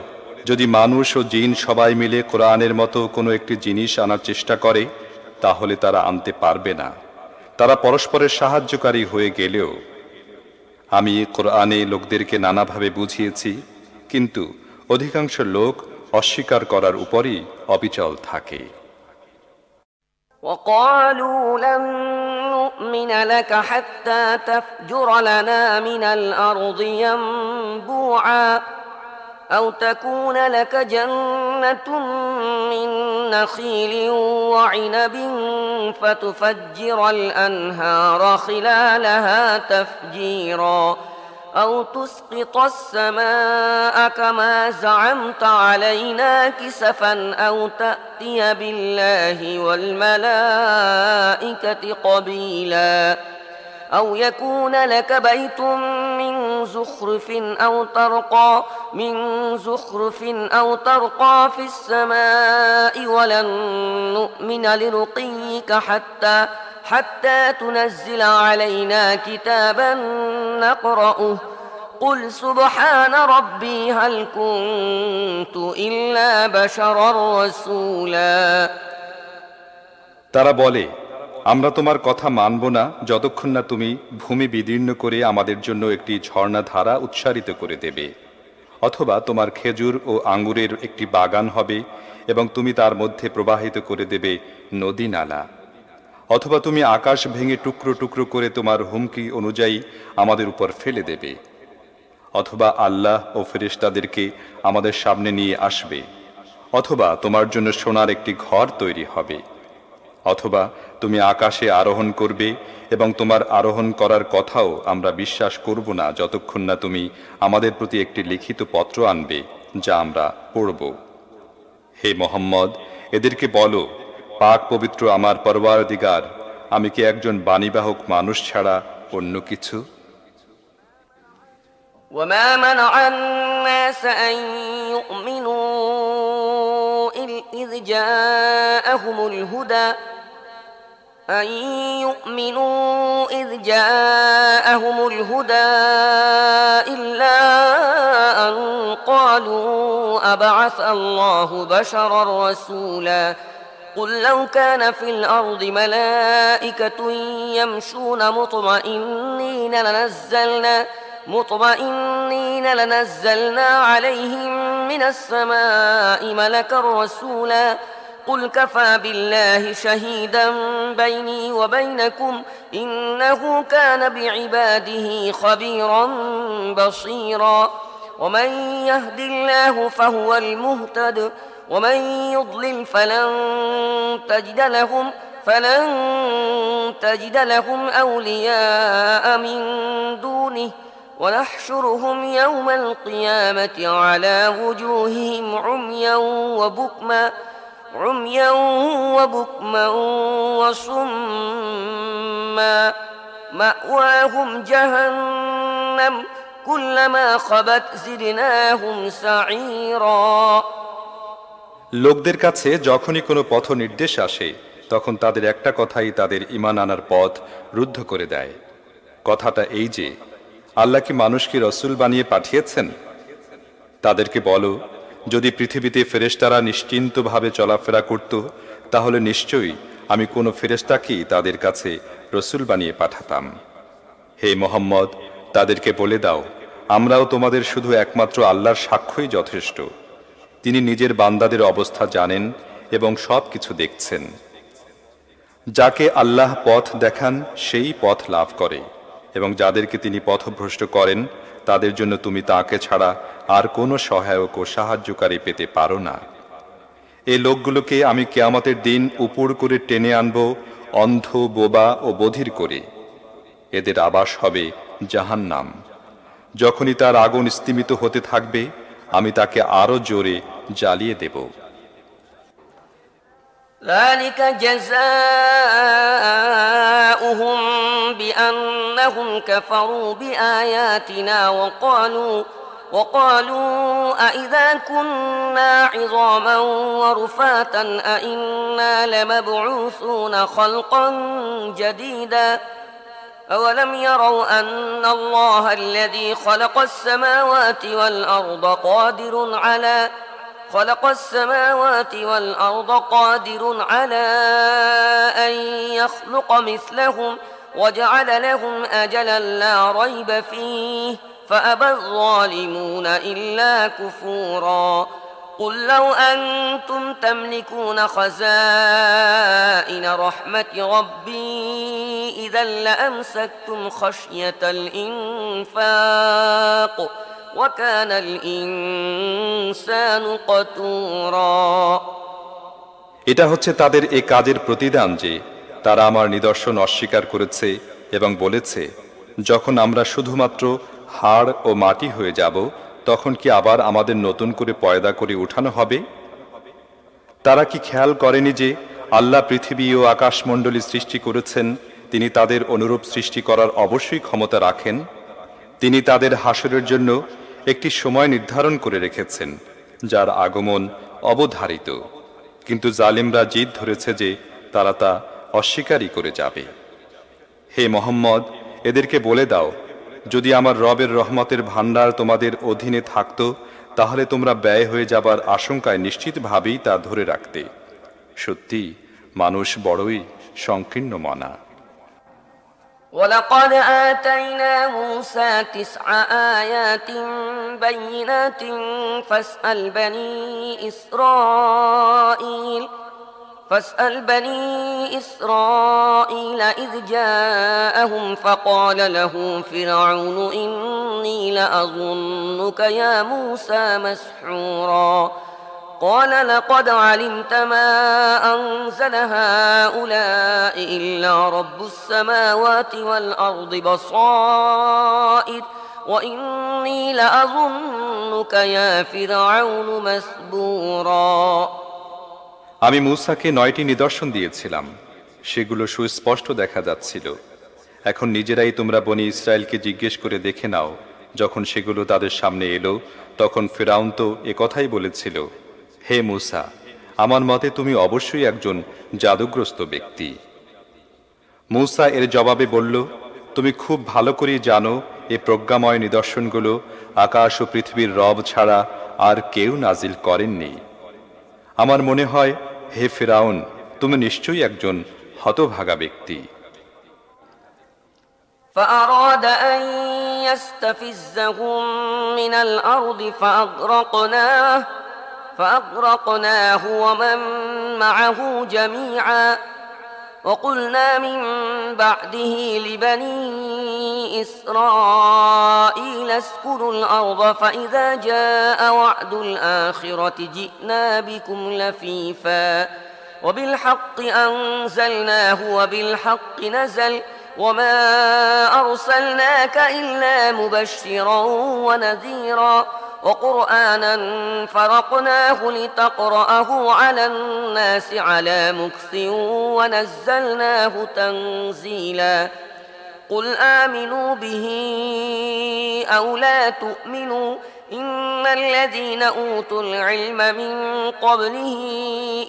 যদি মানুষ ও জিন সবাই মিলে কোরআনের মতো কোনো একটি জিনিস আনার চেষ্টা করে তাহলে তারা আনতে পারবে না, তারা পরস্পরের সাহায্যকারী হয়ে গেলেও। আমি কোরআনে লোকদেরকে নানাভাবে বুঝিয়েছি, কিন্তু অধিকাংশ লোক অস্বীকার করার উপরই অবিচল থাকে। وقالوا لن نؤمن لك حتى تفجر لنا من الأرض ينبوعا أو تكون لك جنة من نخيل وعنب فتفجر الأنهار خلالها تفجيرا أو تسقط السماء كما زعمت علينا كسفا أو تأتي بالله والملائكة قبيلا أو يكون لك بيت من زخرف أو ترقى في السماء ولن نؤمن لرقيك حتى تنزل علينا كتابا نقرأه قل سبحان ربي هل كنت إلا بشرا رسولا তারা বলে, আমরা তোমার কথা মানব না যতক্ষণ না তুমি ভূমি বিদীর্ণ করে আমাদের জন্য একটি ঝর্ণাধারা উৎসারিত করে দেবে, অথবা তোমার খেজুর ও আঙ্গুরের একটি বাগান হবে এবং তুমি তার মধ্যে প্রবাহিত করে দেবে নদী নালা, অথবা তুমি আকাশ ভেঙে টুকরো টুকরো করে তোমার হুমকি অনুযায়ী আমাদের উপর ফেলে দেবে, অথবা আল্লাহ ও ফেরেশতাদেরকে আমাদের সামনে নিয়ে আসবে, অথবা তোমার জন্য সোনার একটি ঘর তৈরি হবে, অথবা তুমি আকাশে আরোহণ করবে এবং তোমার আরোহণ করার কথাও আমরা বিশ্বাস করব না যতক্ষণ না তুমি আমাদের প্রতি একটি লিখিত পত্র আনবে যা আমরা পড়ব। হে মুহাম্মদ, এদেরকে বলো, পাক পবিত্র আমার পরওয়ারদিগার, আমি কি একজন বাণীবাহক মানুষ ছাড়া অন্য কিছু? وما منع الناس أن يؤمنوا إذ جاءهم الهدى إلا أن قالوا أبعث الله بشرا رسولا قل لو كان في الأرض ملائكة يمشون مطمئنين لنزلنا عليهم من السماء ملكا رسولا قل كفى بالله شهيدا بيني وبينكم إنه كان بعباده خبيرا بصيرا ومن يهد الله فهو المهتد ومن يضلل فلن تجد لهم أولياء من دونه ونحشرهم يوم القيامة على وجوههم عميا وبكما وصما مأواهم جهنم كلما خبت زدناهم سعيرا লোকদের কাছে যখনই কোনো পথ নির্দেশ আসে তখন তাদের একটা কথাই তাদের ঈমান আনার পথ রুদ্ধ করে দেয়। কথাটা এই যে, আল্লাহ কি মানুষকে রসূল বানিয়ে পাঠিয়েছেন? তাদেরকে বলো, যদি পৃথিবীতে ফেরেশতারা নিশ্চিন্তভাবে চলাফেরা করত তাহলে নিশ্চয়ই আমি কোনো ফেরেশতাকেই তাদের কাছে রসূল বানিয়ে পাঠাতাম। হে মুহাম্মদ, তাদেরকে বলে দাও, আমরাও তোমাদের শুধু একমাত্র আল্লাহর সাক্ষ্যই যথেষ্ট। তিনি নিজের বান্দাদের অবস্থা জানেন এবং সব কিছু দেখছেন। যাকে আল্লাহ পথ দেখান সেই পথ লাভ করে, এবং যাদেরকে তিনি পথভ্রষ্ট করেন তাদের জন্য তুমি তাকে ছাড়া আর কোনো সহায়ক ও সাহায্যকারী পেতে পারো না। এই লোকগুলোকে আমি কিয়ামতের দিন উপর করে টেনে আনব অন্ধ, বোবা ও বধির করে। এদের আবাস হবে জাহান্নাম। যখনই তার আগুন স্তিমিত হতে থাকবে আমি তাকে আরো জোরে জ্বালিয়ে দেব। ذلك جزاؤهم بأنهم كفروا بآياتنا وقالوا أإذا كنا عظاما ورفاتا أإنا لمبعوثون خلقا جديدا أولم يروا أن الله الذي خلق السماوات والأرض قادر على أن يخلق مثلهم وجعل لهم أجلا لا ريب فيه فأبى الظالمون إلا كفورا قل لو أنتم تملكون خزائن رحمة ربي إذا لأمسكتم خشية الإنفاق وكان الإنسان الإنسان قتورا এটা হচ্ছে তাদের এই কাজের প্রতিদান যে তারা আমার নিদর্শন অস্বীকার করেছে এবং বলেছে, যখন আমরা শুধুমাত্র হাড় ও মাটি হয়ে যাব তখন কি আবার আমাদের নতুন করে পয়দা করে উঠানো হবে? তারা কি খেয়াল করেনি যে আল্লাহ পৃথিবী ও আকাশমণ্ডলী সৃষ্টি করেছেন? তিনি তাদের অনুরূপ সৃষ্টি করার অবশ্যই ক্ষমতা রাখেন। তিনি তাদের হাসরের জন্য একটি সময় নির্ধারণ করে রেখেছেন, যার আগমন অবধারিত, কিন্তু জালিমরা জিদ ধরেছে যে তারা তা অস্বীকারই করে যাবে। হে মোহাম্মদ, এদেরকে বলে দাও, যদি আমার রবের রহমতের ভাণ্ডার তোমাদের অধীনে থাকত তাহলে তোমরা ব্যয় হয়ে যাবার আশঙ্কায় নিশ্চিতভাবেই তা ধরে রাখতে। সত্যি মানুষ বড়ই সংকীর্ণ মনা। ولقد آتينا موسى 9 آيات بينات فاسأل بني إسرائيل إذ جاءهم فقال له فرعون إني لأظنك يا موسى مسحورا قال لقد علمت ما أنزل هؤلاء إلا رب السماوات والأرض بصائر وإني لأظنك يا فرعون مسبورا আমি মূসাকে 9টি নিদর্শন দিয়েছিলাম, সেগুলো সুস্পষ্ট দেখা যাচ্ছিল। এখন নিজেরাই তোমরা বনি ইসরায়েলকে জিজ্ঞেস করে দেখে নাও, যখন সেগুলো তাদের সামনে এলো তখন ফিরআউন তো একথাই বলেছিল, হে মূসা, আমার মতে তুমি অবশ্যই একজন জাদুগ্রস্ত ব্যক্তি। মূসা এর জবাবে বলল, তুমি খুব ভালো করেই জানো এই প্রজ্ঞাময় নিদর্শনগুলো আকাশ ও পৃথিবীর রব ছাড়া আর কেউ নাজিল করেননি। আমার মনে হয়, হে ফিরআউন, তুমি নিশ্চয়ই একজন হতভাগা ব্যক্তি। فأراد أن يستفزهم من الأرض فأغرقناه ومن معه جميعا وقلنا من بعده لبني إسرائيل اسكنوا الأرض فإذا جاء وعد الآخرة جئنا بكم لفيفا وبالحق أنزلناه وبالحق نزل وما أرسلناك إلا مبشرا ونذيرا وقرآنا فرقناه لتقرأه على الناس على مكث ونزلناه تنزيلا قل آمنوا به أو لا تؤمنوا إن الذين أوتوا العلم من قبله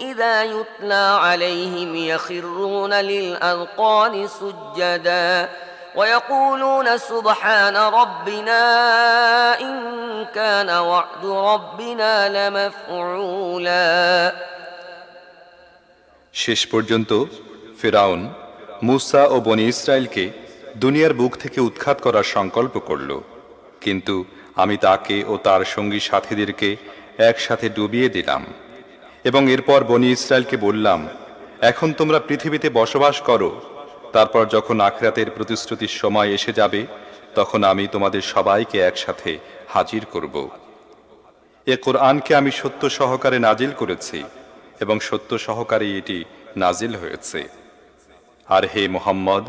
إذا يتلى عليهم يخرون للأذقان سجدا ويقولون سبحان ربنا إن كان وعد ربنا لمفعولا শেষ পর্যন্ত ফিরআউন মূসা ও বনি ইসরায়েলকে দুনিয়ার বুক থেকে উৎখাত করার সংকল্প করল, কিন্তু আমি তাকে ও তার সঙ্গী সাথীদেরকে একসাথে ডুবিয়ে দিলাম এবং এরপর বনি ইসরায়েলকে বললাম, এখন তোমরা পৃথিবীতে বসবাস করো, তারপর যখন আখিরাতের প্রতিশ্রুতির সময় এসে যাবে তখন আমি তোমাদের সবাইকে একসাথে হাজির করব। এ কোরআনকে আমি সত্য সহকারে নাজিল করেছি এবং সত্য সহকারে এটি নাজিল হয়েছে। আর হে মুহাম্মদ,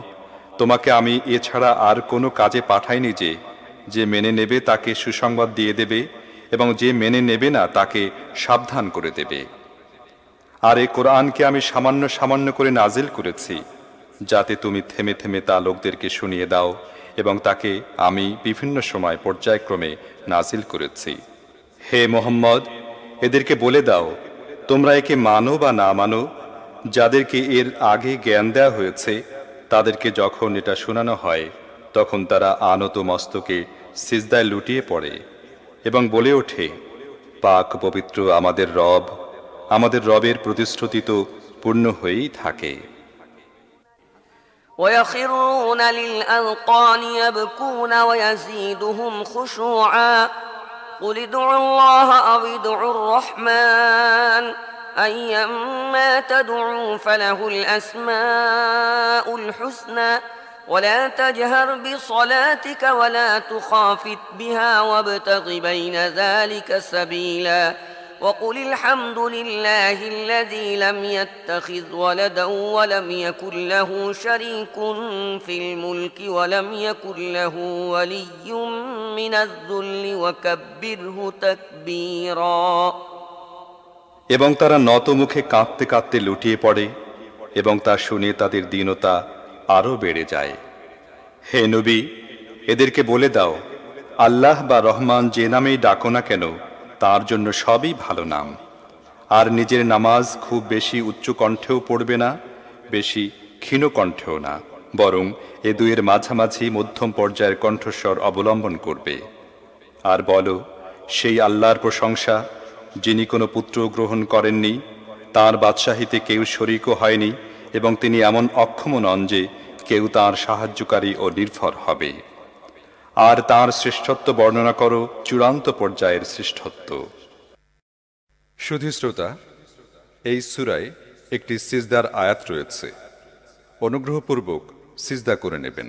তোমাকে আমি এছাড়া আর কোনো কাজে পাঠাইনি যে মেনে নেবে তাকে সুসংবাদ দিয়ে দেবে এবং যে মেনে নেবে না তাকে সাবধান করে দেবে। আর এই কোরআনকে আমি সামান্য সামান্য করে নাজিল করেছি যাতে তুমি থেমে থেমে তা লোকদেরকে শুনিয়ে দাও, এবং তাকে আমি বিভিন্ন সময় পর্যায়ক্রমে নাজিল করেছি। হে মুহাম্মদ, এদেরকে বলে দাও, তোমরা একে মানো বা না মানো, যাদেরকে এর আগে জ্ঞান দেওয়া হয়েছে তাদেরকে যখন এটা শোনানো হয় তখন তারা আনত মস্তকে সিজদায় লুটিয়ে পড়ে এবং বলে ওঠে, পাক পবিত্র আমাদের রব, আমাদের রবের প্রতিশ্রুতি তো পূর্ণ হয়েই থাকে। ويخرون للأذقان يبكون ويزيدهم خشوعا قل ادعوا الله أو ادعوا الرحمن أيما تدعوا فله الأسماء الحسنى ولا تجهر بصلاتك ولا تخافت بها وابتغ بين ذلك سبيلا وقل الحمد لله الذي لم يتخذ ولدا ولم يكن له شريك في الملك ولم يكن له ولي من الذل وكبره تكبيرا এবং তারা নত মুখে কাঁদতে কাঁদতে লুটিয়ে পড়ে এবং তা শুনে তাদের দীনতা আরো বেড়ে যায়। হে নবী, এদেরকে বলে দাও, আল্লাহ বা রহমান যে নামেই ডাকো না কেন তার জন্য সবই ভালো নাম। আর নিজের নামাজ খুব বেশি উচ্চ কণ্ঠেও পড়বে না, বেশি ক্ষীণ কণ্ঠেও না, বরং এ দুইয়ের মাঝামাঝি মধ্যম পর্যায়ের কণ্ঠস্বর অবলম্বন করবে। আর বলো, সেই আল্লাহর প্রশংসা যিনি কোনো পুত্র গ্রহণ করেননি, তাঁর বাদশাহীতে কেউ শরীকও হয়নি এবং তিনি এমন অক্ষম নন যে কেউ তাঁর সাহায্যকারী ও নির্ভর হবে। আর তাঁর শ্রেষ্ঠত্ব বর্ণনা করো চূড়ান্ত পর্যায়ের শ্রেষ্ঠত্ব। শুধু শ্রোতা, এই সূরায় একটি সিজদার আয়াত রয়েছে, অনুগ্রহপূর্বক সিজদা করে নেবেন।